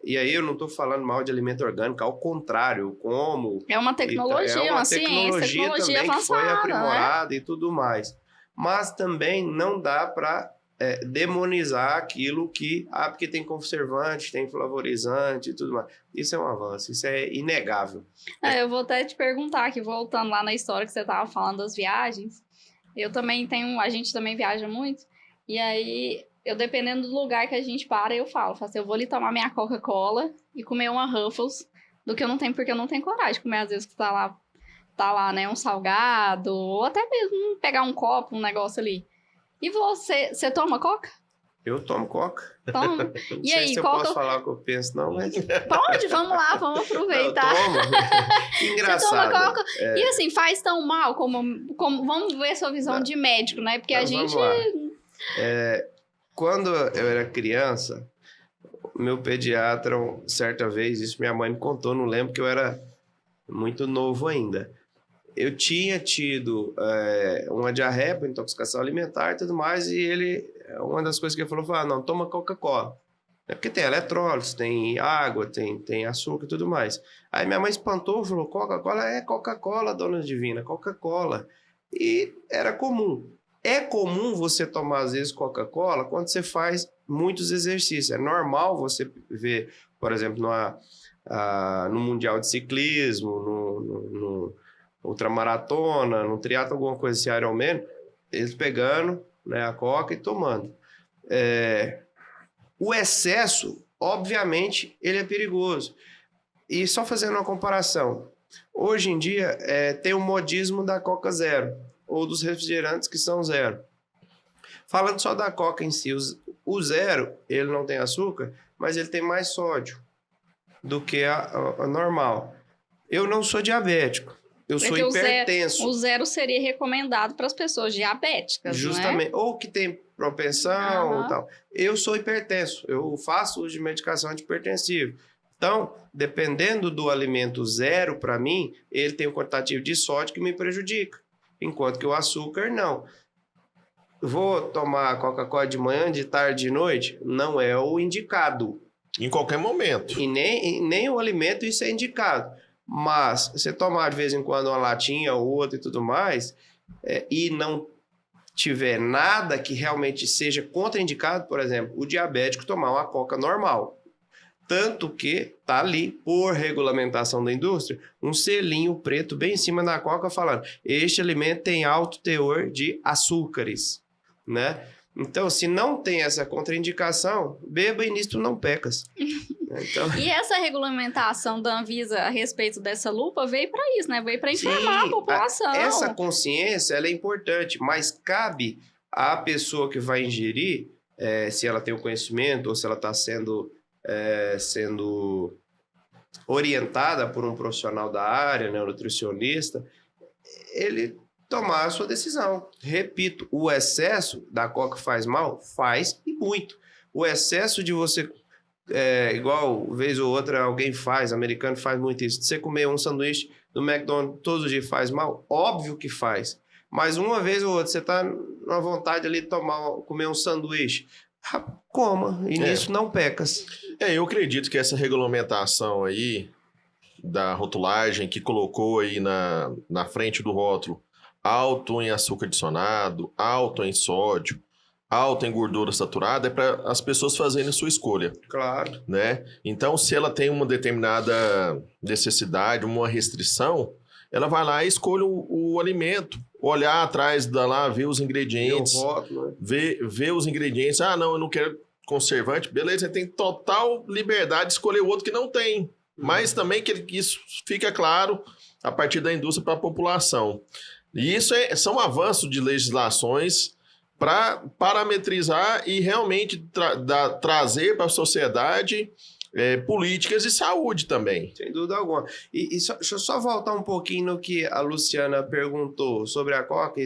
C: e aí eu não estou falando mal de alimento orgânico, ao contrário, como...
A: É uma tecnologia, uma ciência, tecnologia
C: também
A: avançada,
C: que foi aprimorada,
A: né?
C: E tudo mais. Mas também não dá para demonizar aquilo que... porque tem conservante, tem flavorizante e tudo mais. Isso é um avanço, isso é inegável.
A: Eu vou até te perguntar aqui, voltando lá na história que você estava falando das viagens, eu também a gente também viaja muito, e aí, dependendo do lugar que a gente para, eu falo assim, eu vou ali tomar minha Coca-Cola e comer uma Ruffles, do que eu não tenho, porque eu não tenho coragem de comer, às vezes, que tá lá, né, um salgado, ou até mesmo pegar um copo, um negócio ali. E você toma Coca?
C: Eu tomo Coca.
A: Toma.
C: Não
A: E
C: sei
A: aí,
C: se eu posso falar o que eu penso, não, mas...
A: Pode, vamos lá, vamos aproveitar.
C: Eu tomo. Engraçado.
A: Você toma Coca. E assim, faz tão mal como... Vamos ver sua visão de médico, né? Porque a gente...
C: Quando eu era criança, meu pediatra, certa vez, isso minha mãe me contou, não lembro, que eu era muito novo ainda. Eu tinha tido uma diarreia por intoxicação alimentar e tudo mais, e uma das coisas que ele falou foi, não, toma Coca-Cola. Porque tem eletrólitos, tem água, tem açúcar e tudo mais. Aí minha mãe espantou e falou, Coca-Cola? Coca-Cola, dona Divina, Coca-Cola. E era comum. É comum você tomar, às vezes, Coca-Cola quando você faz muitos exercícios. É normal você ver, por exemplo, no Mundial de Ciclismo, no ultramaratona, no triatlo, alguma coisa assim, Ironman, eles pegando, né, a Coca e tomando. O excesso, obviamente, ele é perigoso. E só fazendo uma comparação, hoje em dia tem o modismo da Coca Zero, ou dos refrigerantes que são zero. Falando só da Coca em si, o zero, ele não tem açúcar, mas ele tem mais sódio do que a normal. Eu não sou diabético, eu sou hipertenso.
D: O zero seria recomendado para as pessoas diabéticas,
C: justamente,
D: não é?
C: Ou que tem propensão e tal. Eu sou hipertenso, eu faço uso de medicação antihipertensiva. Então, dependendo do alimento zero, para mim, ele tem um quantitativo de sódio que me prejudica, enquanto que o açúcar, não. Vou tomar Coca-Cola de manhã, de tarde, de noite? Não é o indicado.
B: Em qualquer momento.
C: E nem o alimento isso é indicado. Mas, você tomar de vez em quando uma latinha ou outra e tudo mais, e não tiver nada que realmente seja contraindicado, por exemplo, o diabético tomar uma Coca normal. Tanto que tá ali, por regulamentação da indústria, um selinho preto bem em cima da Coca falando: este alimento tem alto teor de açúcares, né? Então, se não tem essa contraindicação, beba e nisto não pecas. Então...
D: E essa regulamentação da Anvisa a respeito dessa lupa veio para isso, né? Veio para informar a população.
C: Essa consciência ela é importante, mas cabe à pessoa que vai ingerir, se ela tem o conhecimento ou se ela está sendo orientada por um profissional da área, né, um nutricionista, ele tomar a sua decisão. Repito, o excesso da Coca faz mal? Faz, e muito. O excesso de você, igual vez ou outra alguém faz, americano faz muito isso, de você comer um sanduíche do McDonald's todos os dias faz mal? Óbvio que faz. Mas uma vez ou outra, você está na vontade ali de comer um sanduíche, coma, e nisso não pecas.
B: Eu acredito que essa regulamentação aí da rotulagem que colocou aí na frente do rótulo alto em açúcar adicionado, alto em sódio, alto em gordura saturada, é para as pessoas fazerem sua escolha.
C: Claro.
B: Né? Então, se ela tem uma determinada necessidade, uma restrição, ela vai lá e escolhe o alimento. Olhar atrás lá, ver os ingredientes. Ver os ingredientes. Ah, não, eu não quero conservante. Beleza, você tem total liberdade de escolher o outro que não tem. Mas também que isso fica claro a partir da indústria para a população. E isso são avanços de legislações para parametrizar e realmente trazer para a sociedade políticas de saúde também.
C: Sem dúvida alguma. Deixa eu só voltar um pouquinho no que a Luciana perguntou sobre a Coca,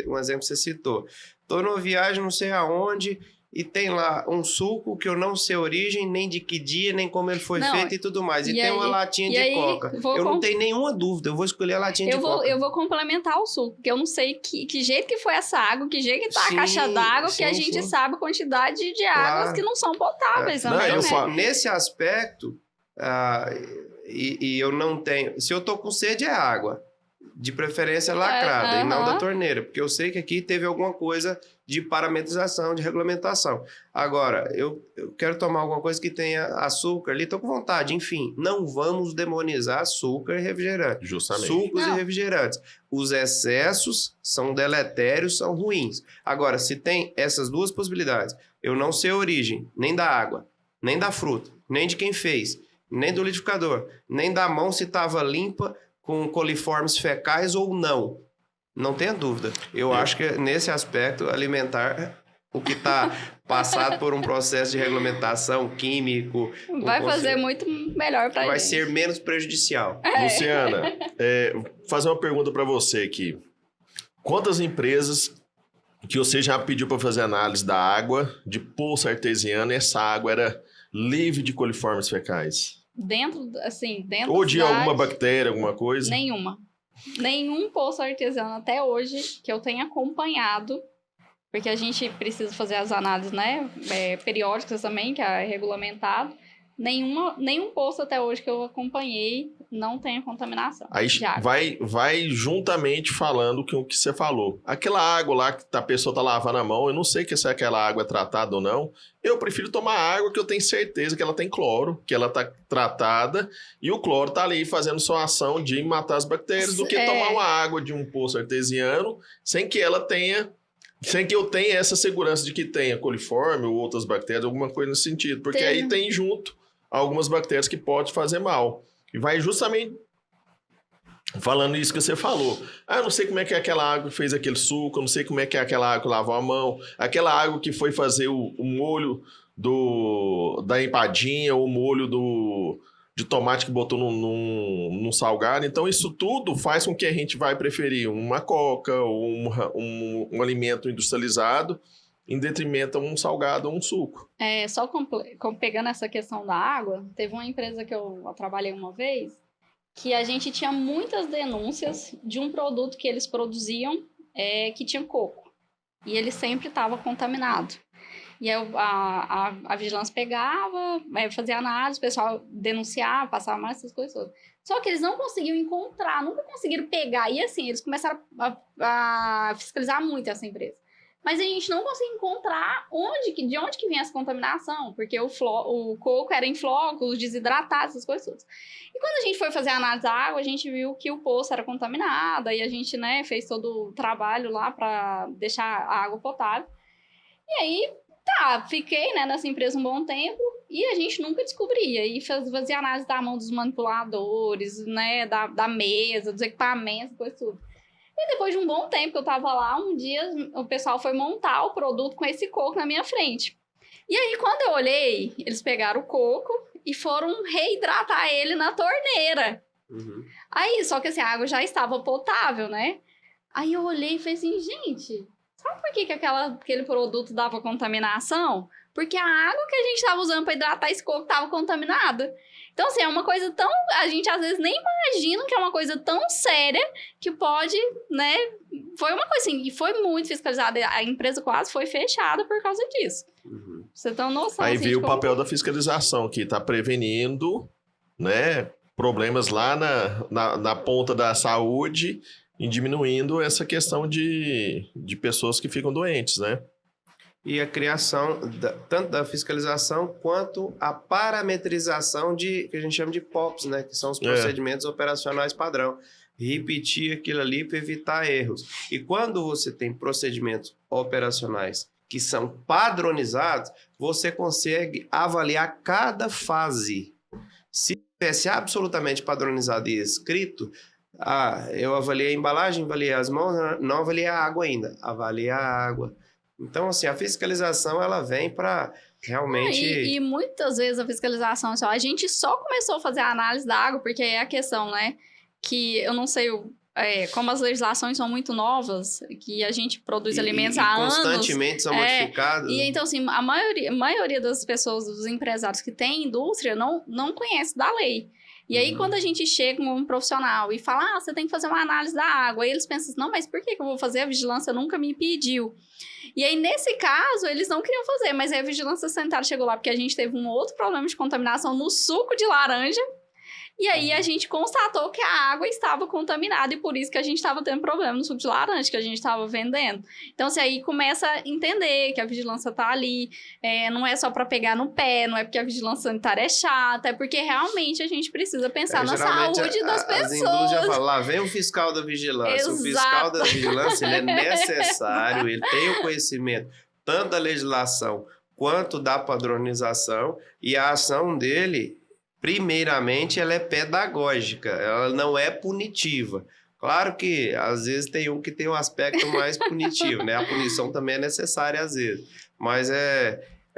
C: um exemplo que você citou. Estou numa viagem não sei aonde e tem lá um suco que eu não sei a origem, nem de que dia, nem como ele foi feito e tudo mais. E tem uma latinha de Coca. Eu não tenho nenhuma dúvida, eu vou escolher a latinha de Coca.
D: Eu vou complementar o suco, porque eu não sei que jeito que foi essa água, que jeito que tá a caixa d'água, que a gente sabe a quantidade de águas que não são potáveis também, né?
C: Nesse aspecto, eu não tenho... Se eu tô com sede, é água. De preferência lacrada e não da torneira, porque eu sei que aqui teve alguma coisa de parametrização, de regulamentação. Agora, eu quero tomar alguma coisa que tenha açúcar ali, tô com vontade. Enfim, não vamos demonizar açúcar e refrigerante.
B: Justamente.
C: Sucos e refrigerantes. Os excessos são deletérios, são ruins. Agora, se tem essas duas possibilidades, eu não sei a origem, nem da água, nem da fruta, nem de quem fez, nem do liquidificador, nem da mão se estava limpa, com coliformes fecais ou não. Não tenha dúvida. Eu acho que nesse aspecto alimentar, o que está passado por um processo de regulamentação químico...
D: Vai fazer muito melhor para a gente.
C: Vai ser menos prejudicial.
B: Luciana, fazer uma pergunta para você aqui. Quantas empresas que você já pediu para fazer análise da água de poço artesiano e essa água era livre de coliformes fecais?
D: Dentro
B: ou de alguma bactéria, alguma coisa?
D: Nenhuma. Nenhum poço artesiano até hoje que eu tenha acompanhado, porque a gente precisa fazer as análises, né, periódicas também, que é regulamentado. Nenhum poço até hoje que eu acompanhei não tenha contaminação
B: Aí
D: de água.
B: vai juntamente falando com o que você falou. Aquela água lá que a pessoa tá lavando a mão, eu não sei se aquela água é tratada ou não. Eu prefiro tomar água que eu tenho certeza que ela tem cloro, que ela tá tratada, e o cloro tá ali fazendo sua ação de matar as bactérias, do que tomar uma água de um poço artesiano sem que eu tenha essa segurança de que tenha coliforme ou outras bactérias, alguma coisa nesse sentido. Porque aí tem junto algumas bactérias que podem fazer mal. E vai justamente falando isso que você falou. Eu não sei como é que é aquela água que fez aquele suco, eu não sei como é que é aquela água que lavou a mão, aquela água que foi fazer o molho da empadinha, ou o molho de tomate que botou num salgado. Então, isso tudo faz com que a gente vai preferir uma coca ou um alimento industrializado em detrimento a um salgado ou um suco.
D: Só pegando essa questão da água, teve uma empresa que eu trabalhei uma vez, que a gente tinha muitas denúncias de um produto que eles produziam que tinha coco. E ele sempre estava contaminado. E aí a vigilância pegava, fazia análise, o pessoal denunciava, passava mais essas coisas todas. Só que eles não conseguiam encontrar, nunca conseguiram pegar. E assim, eles começaram a fiscalizar muito essa empresa. Mas a gente não conseguia encontrar de onde que vinha essa contaminação, porque o coco era em flocos, desidratado, essas coisas todas. E quando a gente foi fazer a análise da água, a gente viu que o poço era contaminado, e a gente, fez todo o trabalho lá para deixar a água potável. E aí, fiquei, nessa empresa um bom tempo, e a gente nunca descobria. E fazia análise da mão dos manipuladores, da mesa, dos equipamentos, coisa tudo. E depois de um bom tempo que eu tava lá, um dia o pessoal foi montar o produto com esse coco na minha frente. E aí, quando eu olhei, eles pegaram o coco e foram reidratar ele na torneira.
C: Uhum.
D: Aí, só que assim, a água já estava potável, né? Aí eu olhei e falei assim, gente, sabe por que aquele produto dava contaminação? Porque a água que a gente estava usando para hidratar esse coco estava contaminada. Então, assim, é uma coisa tão... A gente, às vezes, nem imagina que é uma coisa tão séria que pode, Foi uma coisa assim, e foi muito fiscalizada. A empresa quase foi fechada por causa disso.
C: Uhum.
D: Você tem uma noção,
B: Aí
D: assim,
B: veio o
D: como...
B: papel da fiscalização, que está prevenindo, problemas lá na ponta da saúde e diminuindo essa questão de pessoas que ficam doentes, né?
C: E a criação tanto da fiscalização quanto a parametrização que a gente chama de POPs, que são os procedimentos operacionais padrão. Repetir aquilo ali para evitar erros. E quando você tem procedimentos operacionais que são padronizados, você consegue avaliar cada fase. Se tivesse absolutamente padronizado e escrito, eu avaliei a embalagem, avaliei as mãos, não avaliei a água ainda, avaliei a água. Então, assim, a fiscalização, ela vem para realmente...
D: E muitas vezes a fiscalização, a gente só começou a fazer a análise da água, porque é a questão, que eu não sei, como as legislações são muito novas, que a gente produz alimentos há anos...
C: constantemente são modificados.
D: E então, assim, a maioria das pessoas, dos empresários que têm indústria, não conhece da lei. E aí, quando a gente chega com um profissional e fala, você tem que fazer uma análise da água, aí eles pensam, não, mas por que eu vou fazer? A vigilância nunca me pediu. E aí, nesse caso, eles não queriam fazer, mas aí a vigilância sanitária chegou lá, porque a gente teve um outro problema de contaminação no suco de laranja, e aí a gente constatou que a água estava contaminada, e por isso que a gente estava tendo problema no suco de laranja que a gente estava vendendo. Então, assim, aí começa a entender que a vigilância está ali, não é só para pegar no pé, não é porque a vigilância sanitária é chata, é porque realmente a gente precisa pensar na saúde das pessoas.
C: As indústrias falam, lá vem o fiscal da vigilância.
D: Exato.
C: O fiscal da vigilância, ele é necessário, ele tem o conhecimento tanto da legislação quanto da padronização, e a ação dele... Primeiramente, ela é pedagógica, ela não é punitiva. Claro que, às vezes, tem um que tem um aspecto mais punitivo, A punição também é necessária, às vezes. Mas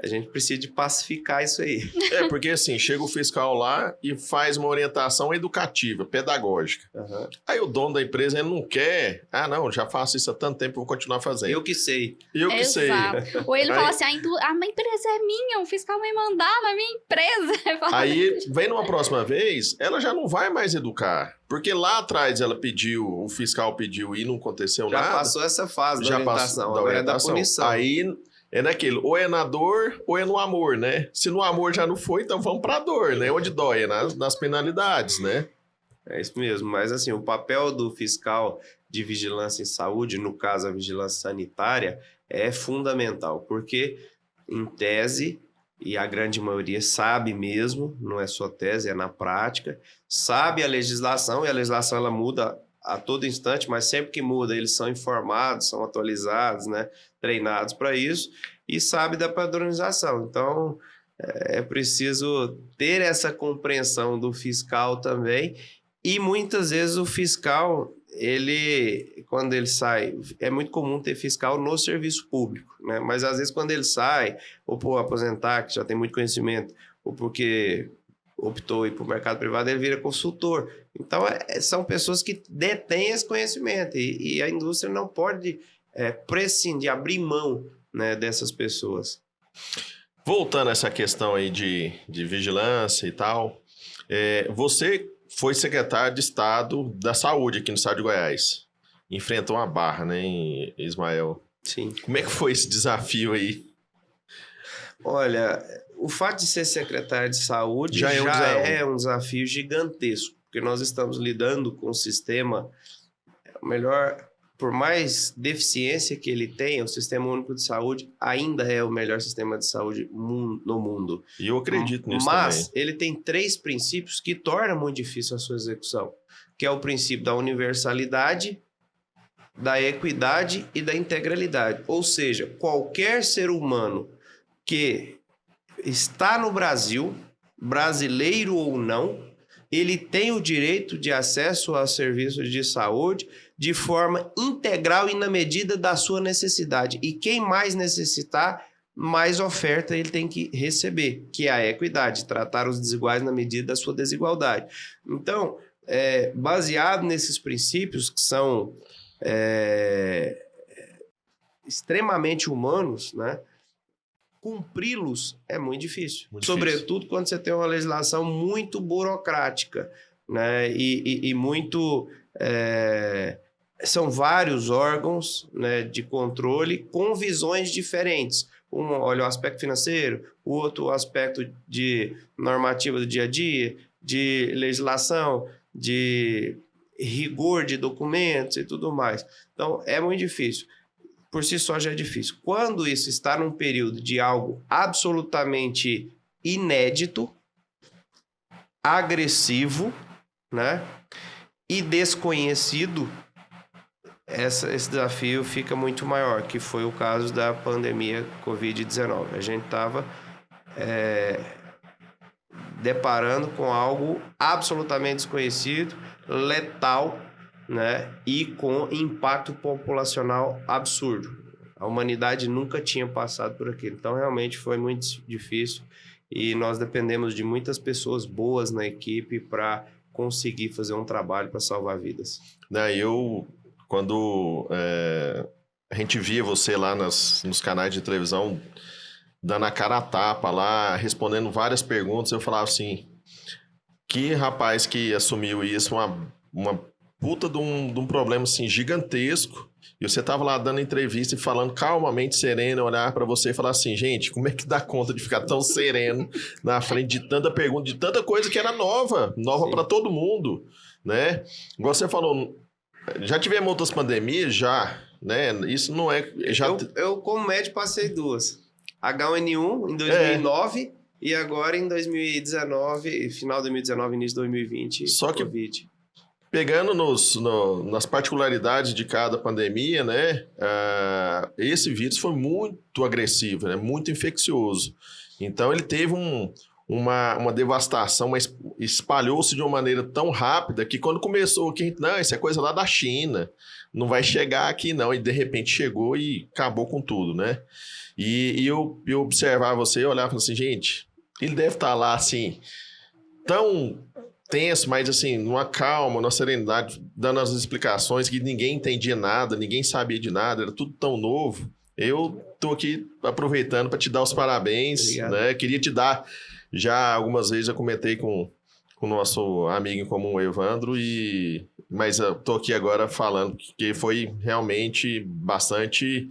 C: a gente precisa de pacificar isso aí.
B: Porque assim, chega o fiscal lá e faz uma orientação educativa, pedagógica.
C: Uhum.
B: Aí o dono da empresa ele não quer, não, já faço isso há tanto tempo, vou continuar fazendo.
C: Eu que sei.
D: Exato. Ou ele fala assim, a empresa é minha, o fiscal vai mandar na minha empresa.
B: Aí, vem numa próxima vez, ela já não vai mais educar. Porque lá atrás ela pediu, o fiscal pediu e não aconteceu nada.
C: Já passou essa fase da
B: já
C: orientação,
B: passou da
C: agora é da punição.
B: Aí... É naquilo, ou é na dor, ou é no amor, né? Se no amor já não foi, então vamos pra dor, né? Onde dói, nas penalidades, né?
C: É isso mesmo, mas assim, o papel do fiscal de vigilância em saúde, no caso a vigilância sanitária, é fundamental, porque em tese, e a grande maioria sabe mesmo, não é só tese, é na prática, sabe a legislação, e a legislação ela muda a todo instante, mas sempre que muda eles são informados, são atualizados, né, treinados para isso, e sabe da padronização. Então, é preciso ter essa compreensão do fiscal também, e muitas vezes o fiscal, quando ele sai, é muito comum ter fiscal no serviço público, né? Mas às vezes quando ele sai, ou por aposentar, que já tem muito conhecimento, ou porque optou ir para o mercado privado, ele vira consultor. Então, são pessoas que detêm esse conhecimento, e a indústria não pode prescindir, abrir mão, né, dessas pessoas.
B: Voltando a essa questão aí de vigilância e tal, você foi secretário de Estado da Saúde aqui no estado de Goiás. Enfrentou uma barra, né, Ismael?
C: Sim.
B: Como é que foi esse desafio aí?
C: Olha, o fato de ser secretário de saúde
B: já
C: é um desafio gigantesco, porque nós estamos lidando com um sistema melhor, por mais deficiência que ele tenha, o Sistema Único de Saúde ainda é o melhor sistema de saúde no mundo.
B: E eu acredito nisso também.
C: Mas ele tem 3 princípios que tornam muito difícil a sua execução, que é o princípio da universalidade, da equidade e da integralidade. Ou seja, qualquer ser humano que está no Brasil, brasileiro ou não, ele tem o direito de acesso a serviços de saúde de forma integral e na medida da sua necessidade. E quem mais necessitar, mais oferta ele tem que receber, que é a equidade, tratar os desiguais na medida da sua desigualdade. Então, baseado nesses princípios que são extremamente humanos, né? Cumpri-los é muito difícil. Sobretudo quando você tem uma legislação muito burocrática, né? E muito... são vários órgãos, né, de controle com visões diferentes. Um olha o aspecto financeiro, o outro o aspecto de normativa do dia a dia, de legislação, de rigor de documentos e tudo mais. Então, é muito difícil. Por si só já é difícil. Quando isso está num período de algo absolutamente inédito, agressivo, né, e desconhecido, esse desafio fica muito maior, que foi o caso da pandemia Covid-19. A gente estava deparando com algo absolutamente desconhecido, letal, né, e com impacto populacional absurdo. A humanidade nunca tinha passado por aquilo. Então, realmente foi muito difícil e nós dependemos de muitas pessoas boas na equipe para conseguir fazer um trabalho para salvar vidas.
B: Quando a gente via você lá nos canais de televisão, dando a cara a tapa lá, respondendo várias perguntas, eu falava assim, que rapaz que assumiu isso, uma puta de um problema assim, gigantesco, e você tava lá dando entrevista e falando calmamente, sereno, olhar para você e falar assim, gente, como é que dá conta de ficar tão sereno na frente de tanta pergunta, de tanta coisa que era nova para todo mundo, né? Igual você falou, já tivemos outras pandemias, já, né? Isso não é...
C: Eu como médico, passei 2. H1N1 em 2009 e agora em 2019, final de 2019, início de 2020,
B: só que
C: Covid.
B: Pegando nas particularidades de cada pandemia, né? Esse vírus foi muito agressivo, né? Muito infeccioso. Então, ele teve uma devastação, mas espalhou-se de uma maneira tão rápida que quando começou aqui, não, isso é coisa lá da China, não vai chegar aqui não, e de repente chegou e acabou com tudo, né? E eu observava você e olhava e falava assim, gente, ele deve estar lá assim, tão tenso, mas assim, numa calma, numa serenidade, dando as explicações que ninguém entendia nada, ninguém sabia de nada, era tudo tão novo. Eu tô aqui aproveitando para te dar os parabéns,
C: obrigado,
B: né? Queria te dar, já algumas vezes eu comentei com o nosso amigo em comum, o Evandro, mas eu tô aqui agora falando que foi realmente bastante...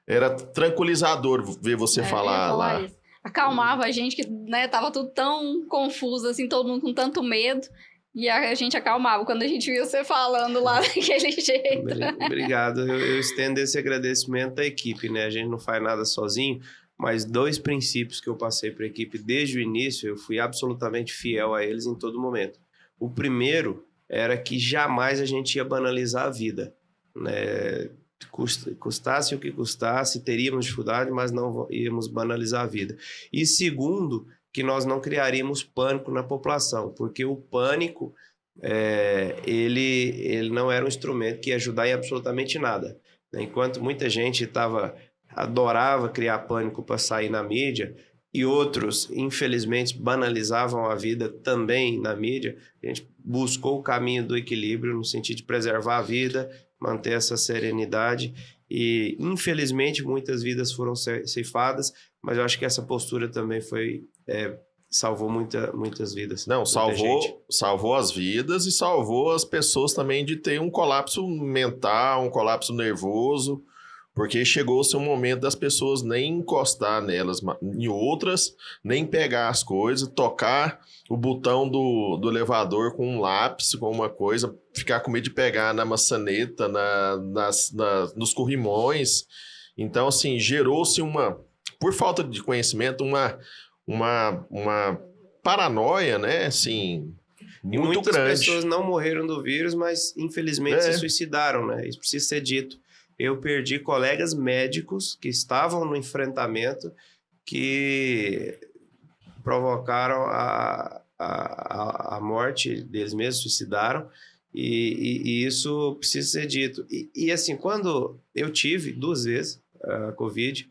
B: Era tranquilizador ver você falar lá.
D: Acalmava a gente que, né, tava tudo tão confuso, assim, todo mundo com tanto medo. E a gente acalmava quando a gente via você falando lá daquele jeito.
C: Obrigado. Eu estendo esse agradecimento à equipe, né? A gente não faz nada sozinho, mas 2 princípios que eu passei para a equipe desde o início, eu fui absolutamente fiel a eles em todo momento. O primeiro era que jamais a gente ia banalizar a vida, né? Custasse o que custasse, teríamos dificuldade, mas não íamos banalizar a vida. E segundo, que nós não criaríamos pânico na população, porque o pânico, ele não era um instrumento que ia ajudar em absolutamente nada. Enquanto muita gente adorava criar pânico para sair na mídia, e outros, infelizmente, banalizavam a vida também na mídia, a gente buscou o caminho do equilíbrio no sentido de preservar a vida, manter essa serenidade, e infelizmente muitas vidas foram ceifadas, mas eu acho que essa postura também salvou muitas vidas.
B: Não, salvou as vidas e salvou as pessoas também de ter um colapso mental, um colapso nervoso, porque chegou-se um momento das pessoas nem encostar nelas, em outras, nem pegar as coisas, tocar o botão do elevador com um lápis, com uma coisa, ficar com medo de pegar na maçaneta, nos corrimões. Então, assim, gerou-se por falta de conhecimento, uma paranoia, né, assim, muito
C: muitas
B: grande.
C: Muitas pessoas não morreram do vírus, mas infelizmente se suicidaram, né? Isso precisa ser dito. Eu perdi colegas médicos que estavam no enfrentamento que provocaram a morte deles mesmos, suicidaram, e isso precisa ser dito. E assim, quando eu tive 2 vezes a Covid,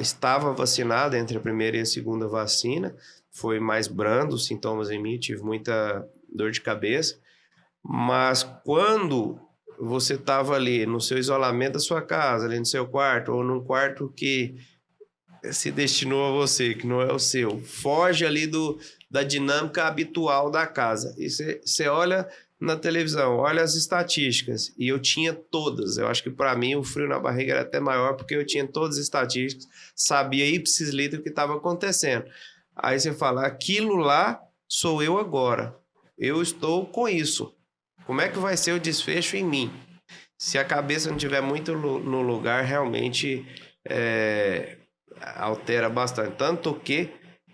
C: estava vacinado entre a primeira e a segunda vacina, foi mais brando os sintomas em mim, tive muita dor de cabeça, mas quando você estava ali no seu isolamento da sua casa, ali no seu quarto, ou num quarto que se destinou a você, que não é o seu, foge ali da dinâmica habitual da casa. E você olha na televisão, olha as estatísticas, e eu tinha todas. Eu acho que para mim o frio na barriga era até maior, porque eu tinha todas as estatísticas, sabia ipsis liter o que estava acontecendo. Aí você fala, aquilo lá sou eu agora, eu estou com isso. Como é que vai ser o desfecho em mim? Se a cabeça não estiver muito no lugar, realmente altera bastante. Tanto que,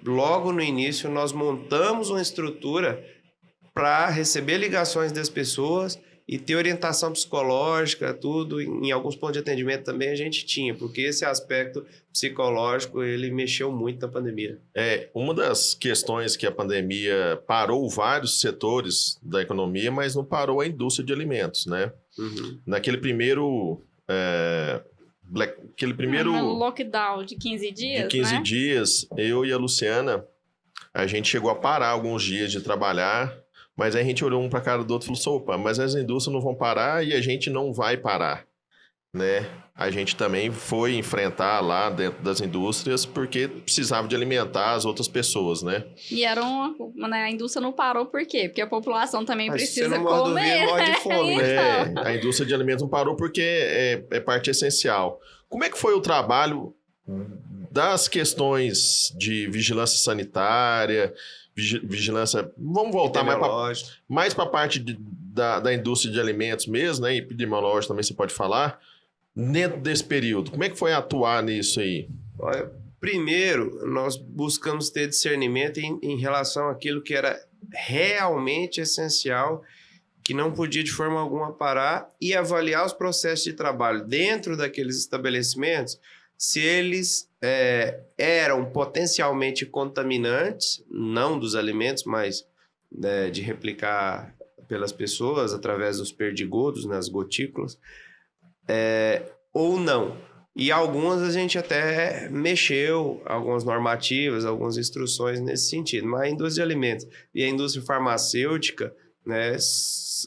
C: logo no início, nós montamos uma estrutura para receber ligações das pessoas e ter orientação psicológica, tudo. Em alguns pontos de atendimento também a gente tinha, porque esse aspecto psicológico, ele mexeu muito na pandemia.
B: Uma das questões que a pandemia parou vários setores da economia, mas não parou a indústria de alimentos, né?
C: Uhum.
B: Naquele primeiro...
D: lockdown de 15 dias,
B: de 15
D: né?
B: dias, eu e a Luciana, a gente chegou a parar alguns dias de trabalhar, mas aí a gente olhou um para a cara do outro e falou, opa, mas as indústrias não vão parar e a gente não vai parar, né? A gente também foi enfrentar lá dentro das indústrias porque precisava de alimentar as outras pessoas, né?
D: E a indústria não parou por quê? Porque a população também precisa
C: você não morde
D: comer.
C: o vírus, morde de fome.
B: A indústria de alimentos não parou porque é parte essencial. Como é que foi o trabalho das questões de vigilância sanitária, vigilância... Vamos voltar mais para a parte da indústria de alimentos mesmo, né? Epidemiológica também você pode falar. Dentro desse período, como é que foi atuar nisso aí?
C: Olha, primeiro, nós buscamos ter discernimento em relação àquilo que era realmente essencial, que não podia de forma alguma parar, e avaliar os processos de trabalho dentro daqueles estabelecimentos, se eles eram potencialmente contaminantes, não dos alimentos, mas de replicar pelas pessoas através dos perdigotos, nas gotículas, ou não. E algumas a gente até mexeu, algumas normativas, algumas instruções nesse sentido. Mas a indústria de alimentos e a indústria farmacêutica, né,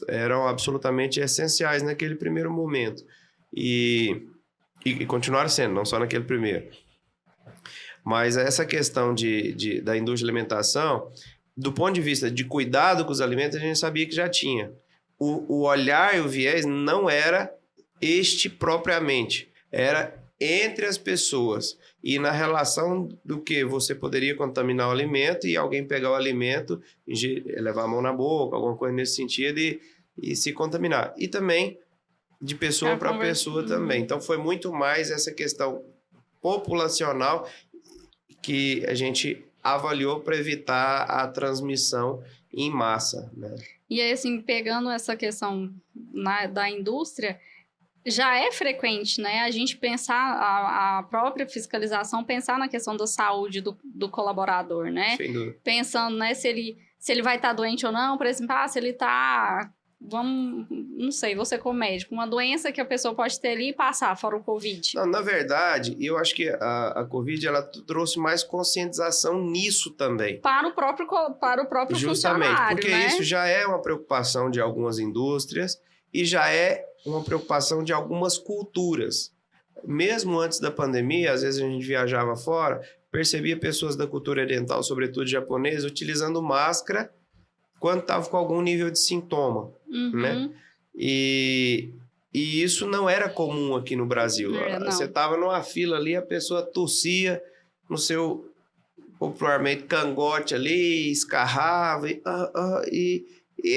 C: eram absolutamente essenciais naquele primeiro momento. E continuaram sendo, não só naquele primeiro. Mas essa questão da indústria de alimentação, do ponto de vista de cuidado com os alimentos, a gente sabia que já tinha. O olhar e o viés não era este propriamente, era entre as pessoas e na relação do que você poderia contaminar o alimento e alguém pegar o alimento, levar a mão na boca, alguma coisa nesse sentido e se contaminar. E também de pessoa para pessoa também. Então, foi muito mais essa questão populacional que a gente avaliou para evitar a transmissão em massa, né?
D: E aí, assim, pegando essa questão da indústria, já é frequente, né? A gente pensar, a própria fiscalização, pensar na questão da saúde do colaborador, né?
C: Sem dúvida.
D: Pensando, né, se ele vai estar doente ou não, por exemplo, se ele está... não sei, você como médico, uma doença que a pessoa pode ter ali e passar, fora o Covid.
C: Não, na verdade, eu acho que a Covid, ela trouxe mais conscientização nisso também.
D: Para o próprio
C: Justamente,
D: funcionário,
C: porque
D: né?
C: isso já é uma preocupação de algumas indústrias e já é uma preocupação de algumas culturas. Mesmo antes da pandemia, às vezes a gente viajava fora, percebia pessoas da cultura oriental, sobretudo japonesa, utilizando máscara quando estava com algum nível de sintoma, né? E isso não era comum aqui no Brasil. Você estava numa fila ali, a pessoa tossia no seu, popularmente, cangote ali, escarrava, e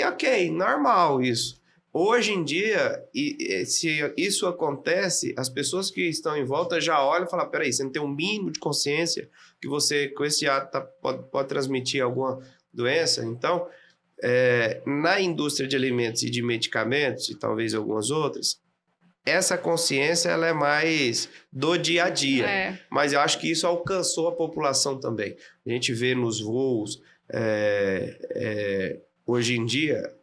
C: ok, normal isso. Hoje em dia, se isso acontece, as pessoas que estão em volta já olham e falam, peraí, você não tem um mínimo de consciência que você, com esse ato, pode transmitir alguma doença? Então, na indústria de alimentos e de medicamentos, e talvez algumas outras, essa consciência ela é mais do dia a dia. Mas eu acho que isso alcançou a população também. A gente vê nos voos, hoje em dia,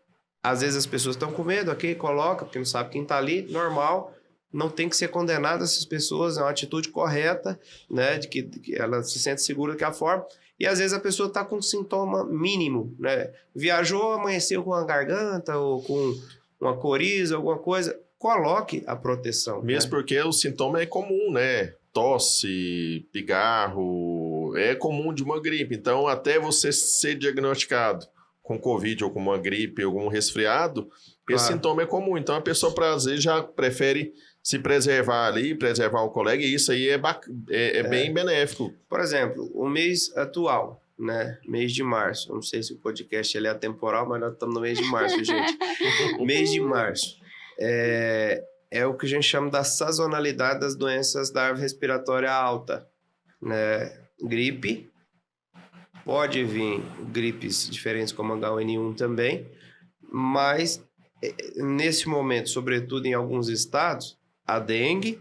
C: às vezes as pessoas estão com medo, ok, coloca, porque não sabe quem está ali, normal, não tem que ser condenado essas pessoas, é uma atitude correta, né, de que ela se sente segura daquela forma, e às vezes a pessoa está com um sintoma mínimo, né, viajou, amanheceu com a garganta ou com uma coriza, alguma coisa, coloque a proteção.
B: Mesmo porque o sintoma é comum, né, tosse, pigarro, é comum de uma gripe, então até você ser diagnosticado com Covid ou com uma gripe, algum resfriado, esse sintoma é comum. Então, a pessoa, às vezes, já prefere se preservar ali, preservar o colega, e isso aí é bem benéfico.
C: Por exemplo, o mês atual, né? Mês de março. Eu não sei se o podcast ele é atemporal, mas nós estamos no mês de março, gente. Mês de março. É o que a gente chama da sazonalidade das doenças da árvore respiratória alta, né? Gripe. Pode vir gripes diferentes como H1N1 também, mas nesse momento, sobretudo em alguns estados, a dengue,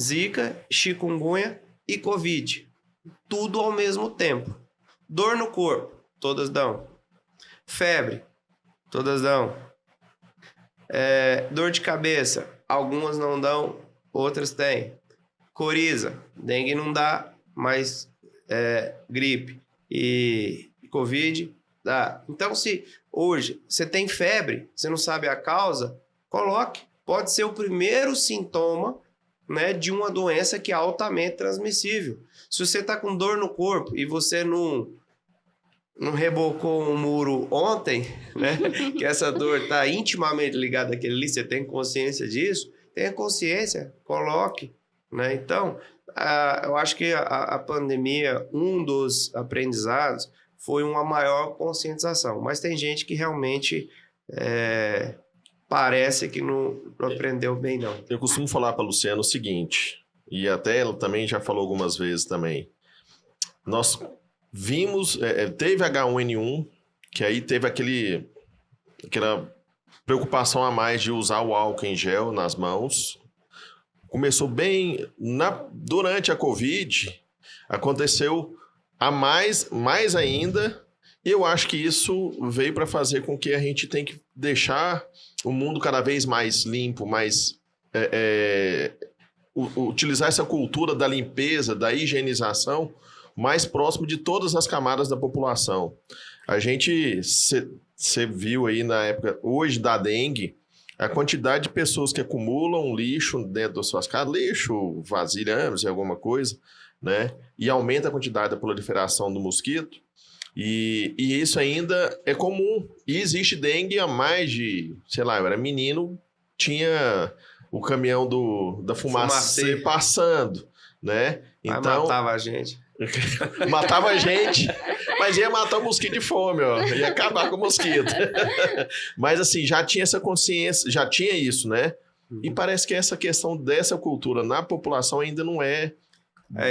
C: zika, chikungunya e covid. Tudo ao mesmo tempo. Dor no corpo, todas dão. Febre, todas dão. Dor de cabeça, algumas não dão, outras têm. Coriza, dengue não dá, mas gripe e Covid, dá. Então, se hoje você tem febre, você não sabe a causa, coloque. Pode ser o primeiro sintoma, né, de uma doença que é altamente transmissível. Se você está com dor no corpo e você não rebocou um muro ontem, né, que essa dor está intimamente ligada àquele ali, você tem consciência disso, tenha consciência, coloque, né? Então, eu acho que a pandemia, um dos aprendizados foi uma maior conscientização. Mas tem gente que realmente parece que não aprendeu bem, não.
B: Eu costumo falar para a Luciana o seguinte, e até ela também já falou algumas vezes também. Nós vimos, teve H1N1, que aí teve aquela preocupação a mais de usar o álcool em gel nas mãos. Começou bem durante a Covid, aconteceu mais ainda, e eu acho que isso veio para fazer com que a gente tem que deixar o mundo cada vez mais limpo, mais utilizar essa cultura da limpeza, da higienização, mais próximo de todas as camadas da população. A gente, você viu aí na época, hoje da dengue, a quantidade de pessoas que acumulam lixo dentro das suas casas, lixo, vasilhames e alguma coisa, né? E aumenta a quantidade da proliferação do mosquito. E isso ainda é comum. E existe dengue há mais de, sei lá, eu era menino, tinha o caminhão da fumaça passando, né?
C: Então matava a gente.
B: Matava a gente, mas ia matar o mosquito de fome, ó. Ia acabar com o mosquito. Mas assim, já tinha essa consciência, já tinha isso, né? E parece que essa questão dessa cultura na população ainda não é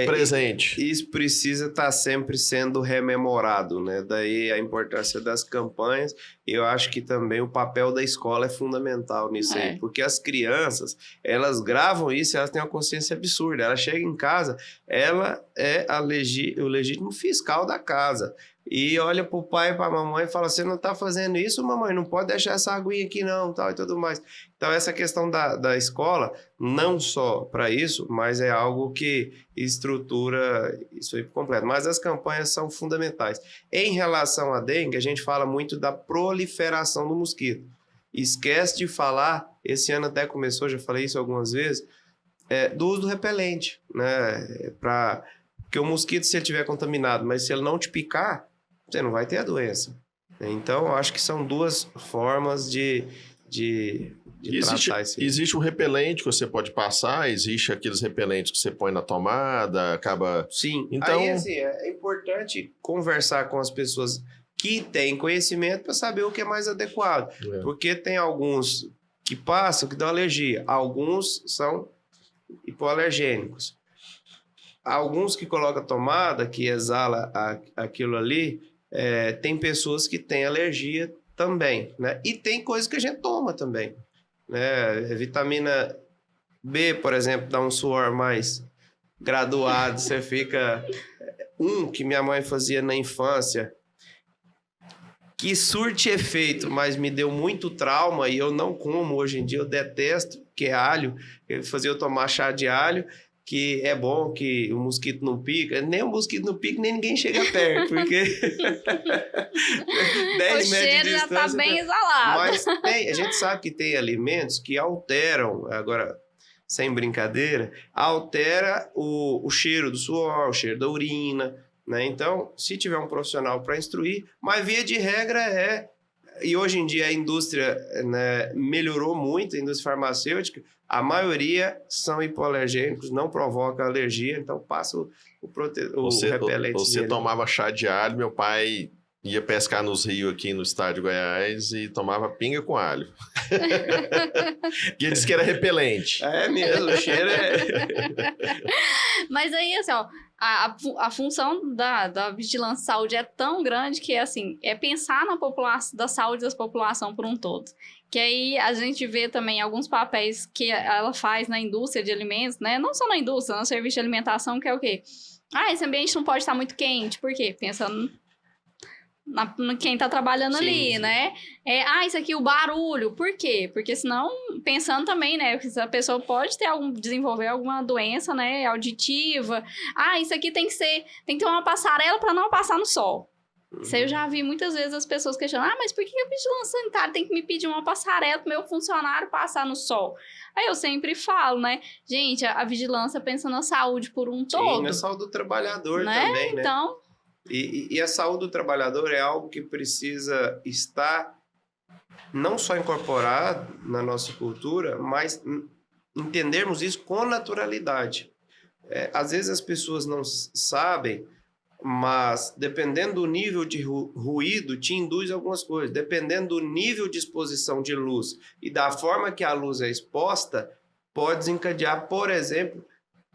B: presente.
C: Isso precisa estar sempre sendo rememorado, né? Daí a importância das campanhas. Eu acho que também o papel da escola é fundamental nisso aí, porque as crianças, elas gravam isso e elas têm uma consciência absurda. Ela chega em casa, ela é o legítimo fiscal da casa. E olha pro pai e pra mamãe e fala, você não tá fazendo isso, mamãe, não pode deixar essa aguinha aqui não, tal e tudo mais. Então essa questão da escola, não só para isso, mas é algo que estrutura isso aí por completo. Mas as campanhas são fundamentais. Em relação à dengue, a gente fala muito da proliferação do mosquito. Esquece de falar, esse ano até começou, já falei isso algumas vezes, do uso do repelente, né? Porque o mosquito, se ele estiver contaminado, mas se ele não te picar, você não vai ter a doença. Então, eu acho que são duas formas de tratar isso.
B: Existe o repelente que você pode passar, existe aqueles repelentes que você põe na tomada, acaba...
C: Sim,
B: então...
C: aí assim, é importante conversar com as pessoas que têm conhecimento para saber o que é mais adequado. Porque tem alguns que passam que dão alergia, alguns são hipoalergênicos. Alguns que colocam tomada, que exala aquilo ali, tem pessoas que têm alergia também, né? E tem coisas que a gente toma também, né? Vitamina B, por exemplo, dá um suor mais graduado, você fica... que minha mãe fazia na infância, que surte efeito, mas me deu muito trauma e eu não como hoje em dia, eu detesto, que é alho. Ele fazia eu tomar chá de alho, que é bom, que o mosquito não pica. Nem o mosquito não pica, nem ninguém chega perto, porque 10
D: o
C: metros
D: cheiro
C: de
D: já tá
C: distância,
D: bem exalado.
C: Mas a gente sabe que tem alimentos que alteram, agora, sem brincadeira, altera o cheiro do suor, o cheiro da urina, né? Então, se tiver um profissional para instruir, mas via de regra e hoje em dia a indústria, né, melhorou muito, a indústria farmacêutica, a maioria são hipoalergênicos, não provoca alergia, então passa o repelente.
B: Você tomava chá de alho, meu pai ia pescar nos rios aqui no estado de Goiás e tomava pinga com alho. E ele disse que era repelente.
C: É mesmo, o cheiro
D: Mas aí, assim, ó, a função da vigilância de saúde é tão grande que, assim, é pensar na população, da saúde da população por um todo. Que aí a gente vê também alguns papéis que ela faz na indústria de alimentos, né? Não só na indústria, no serviço de alimentação, que é o quê? Esse ambiente não pode estar muito quente. Por quê? Pensando no quem tá trabalhando ali, né? Isso aqui, o barulho. Por quê? Porque senão, pensando também, né? Porque a pessoa pode desenvolver alguma doença, né? Auditiva. Isso aqui tem que ter uma passarela para não passar no sol. Isso aí eu já vi muitas vezes as pessoas questionando, mas por que a vigilância sanitária tem que me pedir uma passarela pro meu funcionário passar no sol? Aí eu sempre falo, né? Gente, a vigilância pensa na saúde por um todo.
C: Sim, na saúde do trabalhador também, né?
D: Então...
C: E a saúde do trabalhador é algo que precisa estar não só incorporado na nossa cultura, mas entendermos isso com naturalidade. Às vezes as pessoas não sabem, mas dependendo do nível de ruído, te induz algumas coisas. Dependendo do nível de exposição de luz e da forma que a luz é exposta, pode desencadear, por exemplo,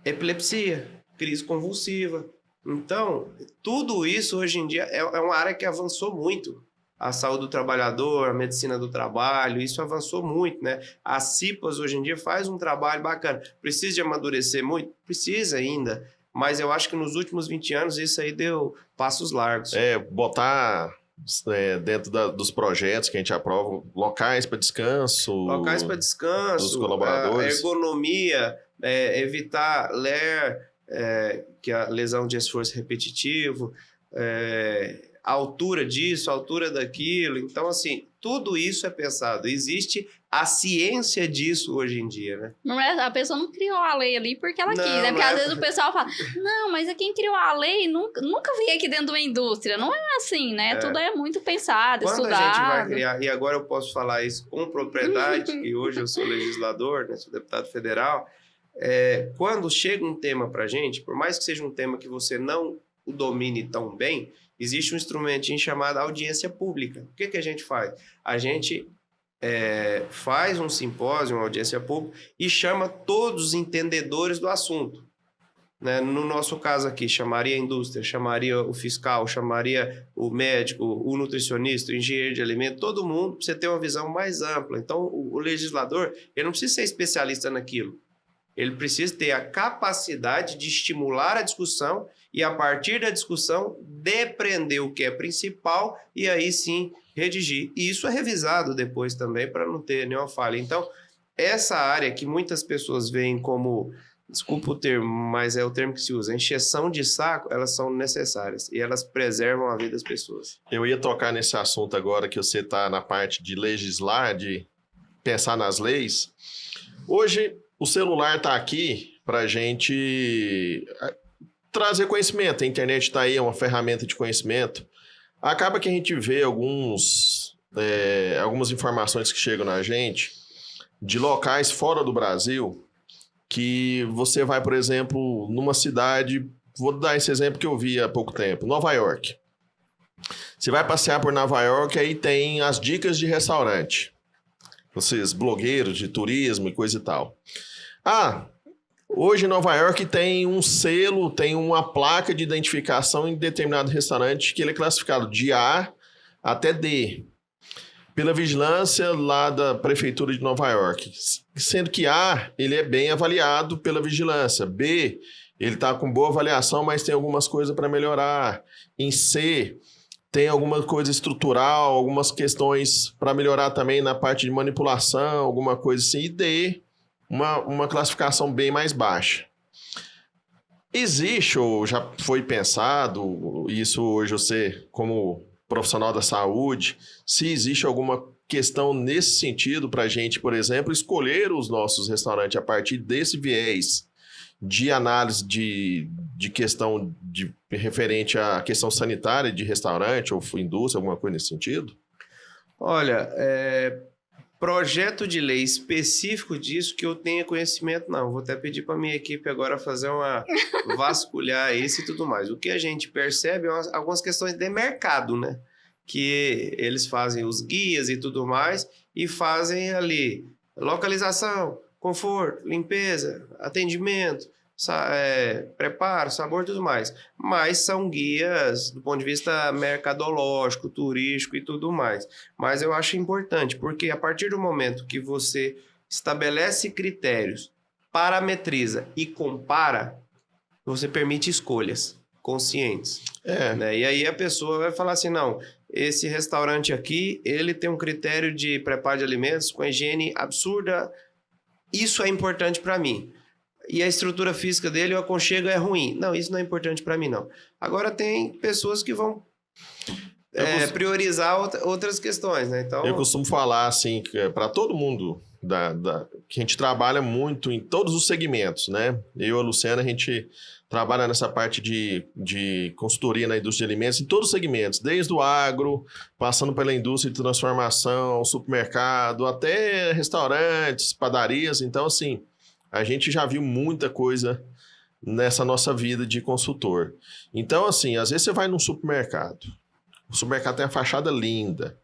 C: epilepsia, crise convulsiva. Então, tudo isso hoje em dia é uma área que avançou muito. A saúde do trabalhador, a medicina do trabalho, isso avançou muito, né? A CIPAS hoje em dia faz um trabalho bacana. Precisa de amadurecer muito? Precisa ainda. Mas eu acho que nos últimos 20 anos isso aí deu passos largos.
B: Botar dentro dos projetos que a gente aprova, locais para descanso.
C: Locais para descanso.
B: Dos colaboradores.
C: A ergonomia, evitar LER, que é a lesão de esforço repetitivo, a altura disso, a altura daquilo. Então, assim, tudo isso é pensado. Existe a ciência disso hoje em dia, né?
D: Mas a pessoa não criou a lei ali porque ela quis, né? Porque às vezes o pessoal fala, não, mas quem criou a lei nunca veio aqui dentro de uma indústria. Não é assim, né? Tudo é muito pensado,
C: Quando
D: estudado.
C: a gente vai criar, e agora eu posso falar isso com propriedade, que hoje eu sou legislador, né? Sou deputado federal, quando chega um tema pra gente, por mais que seja um tema que você não o domine tão bem, existe um instrumentinho chamado audiência pública. O que a gente faz? A gente faz um simpósio, uma audiência pública, e chama todos os entendedores do assunto. Né? No nosso caso aqui, chamaria a indústria, chamaria o fiscal, chamaria o médico, o nutricionista, o engenheiro de alimento, todo mundo, para você ter uma visão mais ampla. Então, o legislador, ele não precisa ser especialista naquilo. Ele precisa ter a capacidade de estimular a discussão e, a partir da discussão, depreender o que é principal e aí sim redigir. E isso é revisado depois também para não ter nenhuma falha. Então, essa área que muitas pessoas veem como, desculpa o termo, mas é o termo que se usa, encheção de saco, elas são necessárias e elas preservam a vida das pessoas.
B: Eu ia tocar nesse assunto agora que você está na parte de legislar, de pensar nas leis. Hoje, o celular está aqui para a gente trazer conhecimento. A internet está aí, é uma ferramenta de conhecimento. Acaba que a gente vê algumas informações que chegam na gente de locais fora do Brasil que você vai, por exemplo, numa cidade... Vou dar esse exemplo que eu vi há pouco tempo. Nova York. Você vai passear por Nova York, aí tem as dicas de restaurante. Vocês, blogueiros de turismo e coisa e tal. Hoje em Nova York tem um selo, tem uma placa de identificação em determinado restaurante que ele é classificado de A até D, pela vigilância lá da Prefeitura de Nova York. Sendo que A, ele é bem avaliado pela vigilância. B, ele está com boa avaliação, mas tem algumas coisas para melhorar. Em C, tem alguma coisa estrutural, algumas questões para melhorar também na parte de manipulação, alguma coisa assim. E D, uma classificação bem mais baixa. Existe, ou já foi pensado, isso hoje você, como profissional da saúde, se existe alguma questão nesse sentido para a gente, por exemplo, escolher os nossos restaurantes a partir desse viés de análise de questão referente à questão sanitária de restaurante ou indústria, alguma coisa nesse sentido?
C: Olha, projeto de lei específico disso que eu tenha conhecimento, não. Vou até pedir para minha equipe agora fazer vasculhar isso e tudo mais. O que a gente percebe é algumas questões de mercado, né? Que eles fazem os guias e tudo mais e fazem ali localização, conforto, limpeza, atendimento, preparo, sabor e tudo mais. Mas são guias do ponto de vista mercadológico, turístico e tudo mais. Mas eu acho importante, porque a partir do momento que você estabelece critérios, parametriza e compara, você permite escolhas conscientes. Né? E aí a pessoa vai falar assim, não, esse restaurante aqui, ele tem um critério de preparo de alimentos com higiene absurda, isso é importante para mim. E a estrutura física dele, o aconchego é ruim. Não, isso não é importante para mim, não. Agora tem pessoas que vão priorizar outras questões, né? Então...
B: Eu costumo falar, assim, para todo mundo, que a gente trabalha muito em todos os segmentos, né? Eu e a Luciana, a gente trabalha nessa parte de consultoria na indústria de alimentos em todos os segmentos, desde o agro, passando pela indústria de transformação, supermercado, até restaurantes, padarias. Então, assim, a gente já viu muita coisa nessa nossa vida de consultor. Então, assim, às vezes você vai num supermercado, o supermercado tem a fachada linda,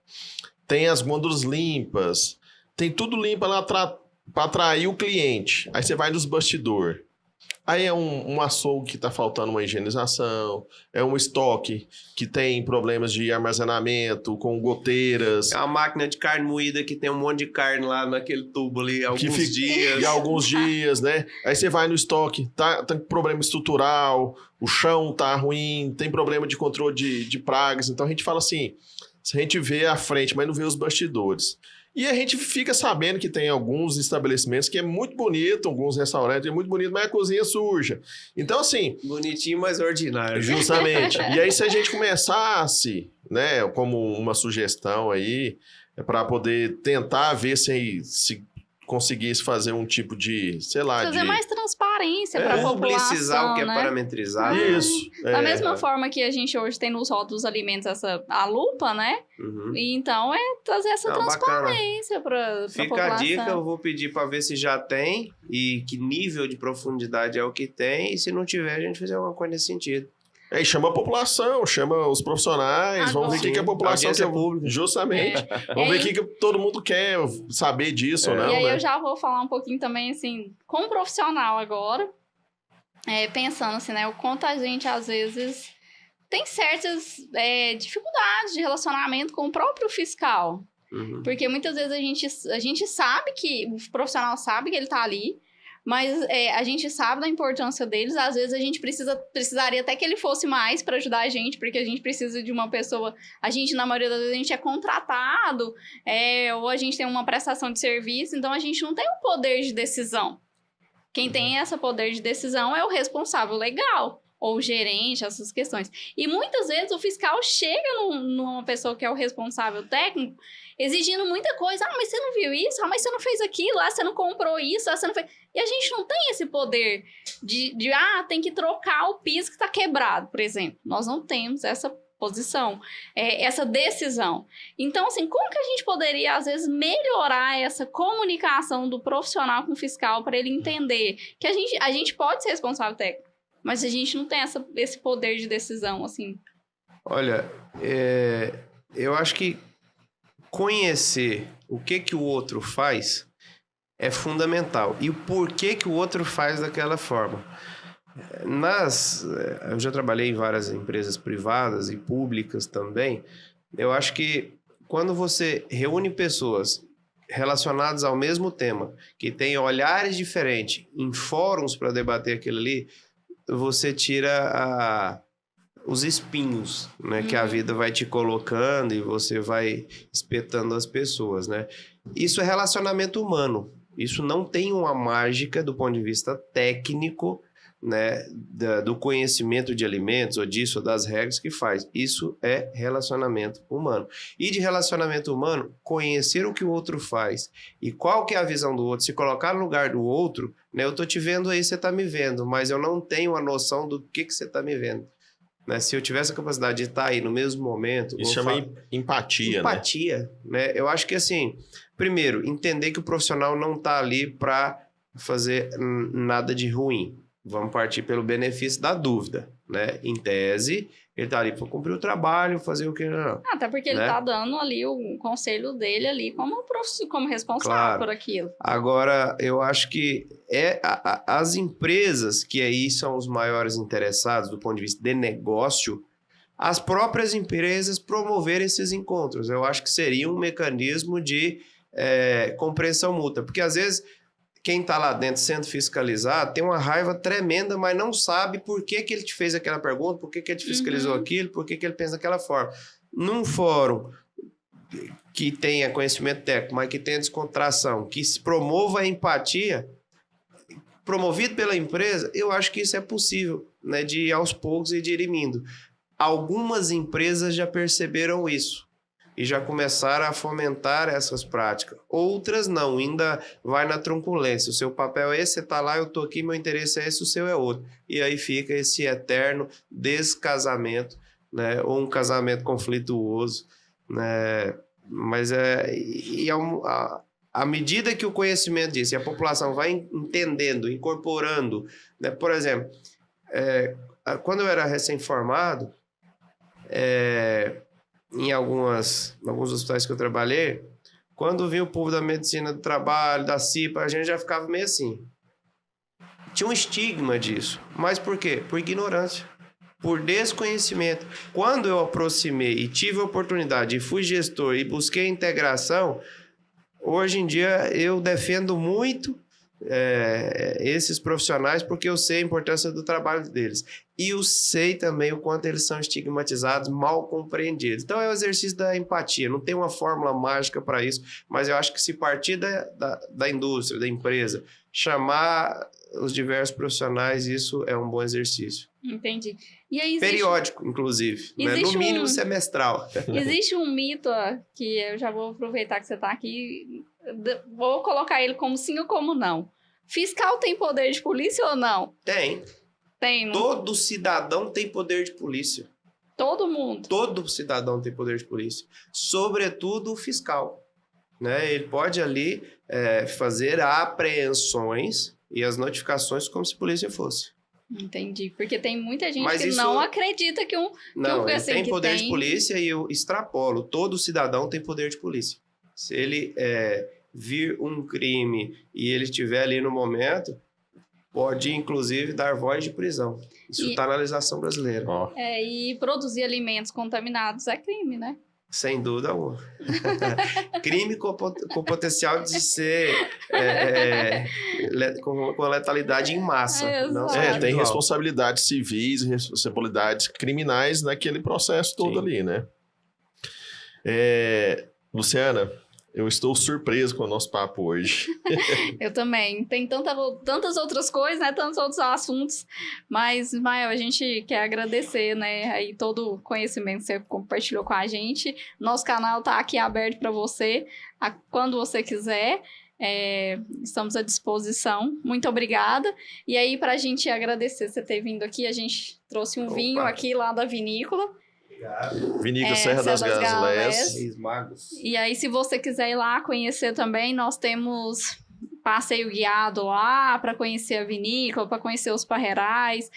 B: tem as gôndolas limpas, tem tudo limpo lá para atrair o cliente. Aí você vai nos bastidores. Aí é um açougue que está faltando uma higienização, é um estoque que tem problemas de armazenamento, com goteiras.
C: É uma máquina de carne moída que tem um monte de carne lá naquele tubo ali, alguns dias.
B: E alguns dias, né? Aí você vai no estoque, tem problema estrutural, o chão tá ruim, tem problema de controle de pragas. Então a gente fala assim, a gente vê a frente, mas não vê os bastidores. E a gente fica sabendo que tem alguns estabelecimentos que é muito bonito, alguns restaurantes é muito bonito, mas a cozinha suja. Então, assim...
C: Bonitinho, mas ordinário.
B: Justamente. E aí, se a gente começasse, né, como uma sugestão aí, para poder tentar ver se conseguisse fazer um tipo de, sei lá...
A: Fazer mais transparência para a população,
C: publicizar o que é
A: né?
C: parametrizado.
B: Isso.
D: Da mesma forma que a gente hoje tem nos rótulos dos alimentos a lupa, né?
C: Uhum.
D: E então é trazer essa transparência para a
C: Fica
D: população.
C: a dica, eu vou pedir para ver se já tem e que nível de profundidade é o que tem. E se não tiver, a gente fizer alguma coisa nesse sentido.
B: Aí chama a população, chama os profissionais, vamos ver o que a população
C: audiência
B: quer.
C: pública.
B: Justamente. Vamos ver o que todo mundo quer saber disso ou não,
D: E aí
B: né?
D: eu já vou falar um pouquinho também, assim, como profissional agora, pensando assim, né, o quanto a gente, às vezes, tem certas dificuldades de relacionamento com o próprio fiscal.
C: Uhum.
D: Porque muitas vezes a gente sabe que, o profissional sabe que ele tá ali, mas a gente sabe da importância deles. Às vezes a gente precisaria até que ele fosse mais para ajudar a gente, porque a gente precisa de uma pessoa. A gente, na maioria das vezes, a gente é contratado, ou a gente tem uma prestação de serviço, então a gente não tem um poder de decisão. Quem tem esse poder de decisão é o responsável legal, ou o gerente, essas questões. E muitas vezes o fiscal chega numa pessoa que é o responsável técnico, exigindo muita coisa. Ah, mas você não viu isso? Ah, mas você não fez aquilo? Ah, você não comprou isso? Ah, você não fez... E a gente não tem esse poder de tem que trocar o piso que está quebrado, por exemplo. Nós não temos essa posição, essa decisão. Então, assim, como que a gente poderia, às vezes, melhorar essa comunicação do profissional com o fiscal para ele entender que a gente pode ser responsável técnico, mas a gente não tem esse poder de decisão, assim.
C: Olha, eu acho que conhecer o que o outro faz é fundamental. E o porquê que o outro faz daquela forma. Eu já trabalhei em várias empresas privadas e públicas também. Eu acho que quando você reúne pessoas relacionadas ao mesmo tema, que têm olhares diferentes, em fóruns para debater aquilo ali, você tira os espinhos, né, que a vida vai te colocando e você vai espetando as pessoas, né? Isso é relacionamento humano. Isso não tem uma mágica do ponto de vista técnico, né, do conhecimento de alimentos ou disso, ou das regras que faz. Isso é relacionamento humano. E de relacionamento humano, conhecer o que o outro faz e qual que é a visão do outro, se colocar no lugar do outro, né, eu tô te vendo aí, você tá me vendo, mas eu não tenho a noção do que você tá me vendo. Né? Se eu tivesse a capacidade de estar aí no mesmo momento...
B: Isso chama empatia,
C: empatia, né? Eu acho que, assim, primeiro, entender que o profissional não está ali para fazer nada de ruim. Vamos partir pelo benefício da dúvida, né? Em tese, ele está ali para cumprir o trabalho, fazer o que... Não,
D: Até porque ele está dando ali o conselho dele ali como responsável por aquilo.
C: Agora, eu acho que as empresas que aí são os maiores interessados do ponto de vista de negócio, as próprias empresas promoverem esses encontros. Eu acho que seria um mecanismo de compreensão mútua. Porque, às vezes, quem está lá dentro sendo fiscalizado tem uma raiva tremenda, mas não sabe por que ele te fez aquela pergunta, por que ele te fiscalizou aquilo, por que ele pensa daquela forma. Num fórum que tenha conhecimento técnico, mas que tenha descontração, que se promova a empatia, promovido pela empresa, eu acho que isso é possível, né, de ir aos poucos e de ir diminuindo. Algumas empresas já perceberam isso e já começaram a fomentar essas práticas. Outras não, ainda vai na truculência. O seu papel é esse, você está lá, eu estou aqui, meu interesse é esse, o seu é outro. E aí fica esse eterno descasamento, né, ou um casamento conflituoso, né? Mas à medida que o conhecimento disso e a população vai entendendo, incorporando, né? Por exemplo, quando eu era recém-formado, em alguns hospitais que eu trabalhei, quando vinha o povo da medicina do trabalho, da CIPA, a gente já ficava meio assim. Tinha um estigma disso. Mas por quê? Por ignorância, por desconhecimento. Quando eu aproximei e tive a oportunidade e fui gestor e busquei integração, hoje em dia eu defendo muito esses profissionais porque eu sei a importância do trabalho deles. E eu sei também o quanto eles são estigmatizados, mal compreendidos. Então é o exercício da empatia. Não tem uma fórmula mágica para isso, mas eu acho que se partir da indústria, da empresa, chamar os diversos profissionais, isso é um bom exercício.
D: Entendi. E aí
C: Periódico, inclusive, né? No mínimo semestral.
D: Existe um mito que eu já vou aproveitar que você está aqui, vou colocar ele como sim ou como não. Fiscal tem poder de polícia ou não?
C: Tem.
D: Tem, não?
C: Todo cidadão tem poder de polícia.
D: Todo mundo.
C: Todo cidadão tem poder de polícia. Sobretudo o fiscal. Né? Ele pode ali fazer apreensões e as notificações como se polícia fosse.
D: Entendi. Porque tem muita gente
C: Mas
D: que
C: isso...
D: não acredita que
C: Não, ele
D: assim,
C: tem
D: que
C: poder de polícia e eu extrapolo. Todo cidadão tem poder de polícia. Se ele vir um crime e ele estiver ali no momento, pode, inclusive, dar voz de prisão. Isso está na legislação brasileira.
D: E produzir alimentos contaminados é crime, né?
C: Sem dúvida alguma. Crime com potencial de ser com letalidade em massa.
B: Tem responsabilidades civis e responsabilidades criminais naquele processo todo ali, né? Luciana, eu estou surpreso com o nosso papo hoje.
D: Eu também. Tem tantas outras coisas, né? Tantos outros assuntos. Mas, Ismael, a gente quer agradecer, né? Aí todo o conhecimento que você compartilhou com a gente. Nosso canal está aqui aberto para você, quando você quiser. Estamos à disposição. Muito obrigada. E aí, para a gente agradecer você ter vindo aqui, a gente trouxe um vinho aqui lá da vinícola.
B: Vinícola Serra das Galés.
C: E
D: aí, se você quiser ir lá conhecer também, nós temos passeio guiado lá para conhecer a vinícola, para conhecer os parreirais,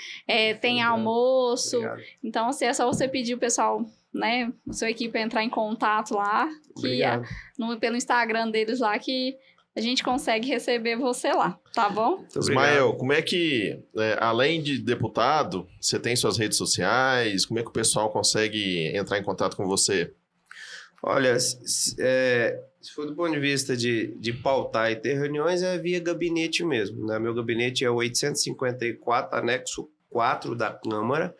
D: tem almoço. Obrigado. Então, assim, é só você pedir o pessoal, né, a sua equipe entrar em contato lá, que pelo Instagram deles lá, que a gente consegue receber você lá, tá bom?
B: Ismael, como é que, além de deputado, você tem suas redes sociais? Como é que o pessoal consegue entrar em contato com você?
C: Olha, se for do ponto de vista de pautar e ter reuniões, é via gabinete mesmo, né? Meu gabinete é o 854, anexo 4 da Câmara.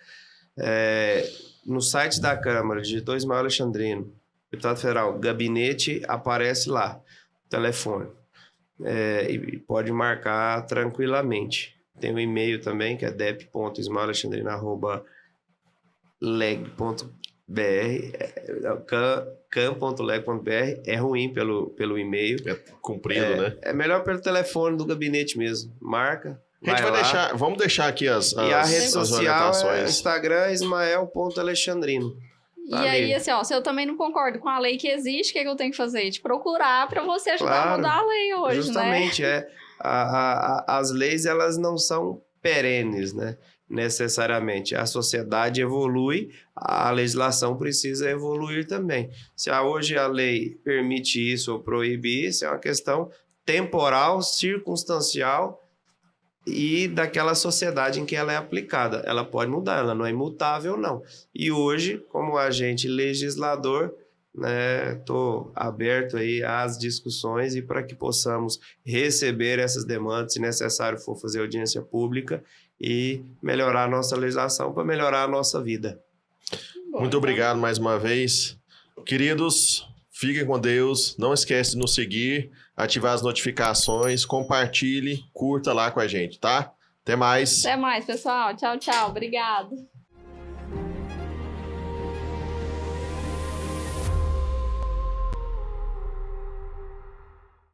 C: No site da Câmara, digitou Ismael Alexandrino, deputado federal, gabinete, aparece lá, telefone. E pode marcar tranquilamente. Tem um e-mail também, que é dep.ismaelalexandrino@leg.br, cam.leg.br. É ruim pelo e-mail.
B: É comprido, né?
C: É melhor pelo telefone do gabinete mesmo. Marca.
B: A gente vamos deixar aqui as
C: a rede social Instagram, ismael.alexandrino.
D: E aí, assim, se eu também não concordo com a lei que existe, o que eu tenho que fazer? Te procurar para você ajudar a mudar a lei hoje,
C: justamente,
D: né?
C: As leis, elas não são perenes, né? Necessariamente. A sociedade evolui, a legislação precisa evoluir também. Se hoje a lei permite isso ou proíbe isso, é uma questão temporal, circunstancial e daquela sociedade em que ela é aplicada. Ela pode mudar, ela não é imutável, não. E hoje, como agente legislador, estou aberto aí às discussões e para que possamos receber essas demandas, se necessário for fazer audiência pública e melhorar a nossa legislação para melhorar a nossa vida.
B: Muito obrigado mais uma vez. Queridos, fiquem com Deus. Não esquece de nos seguir, ativar as notificações, compartilhe, curta lá com a gente, tá? Até mais.
D: Até mais, pessoal. Tchau, tchau. Obrigado.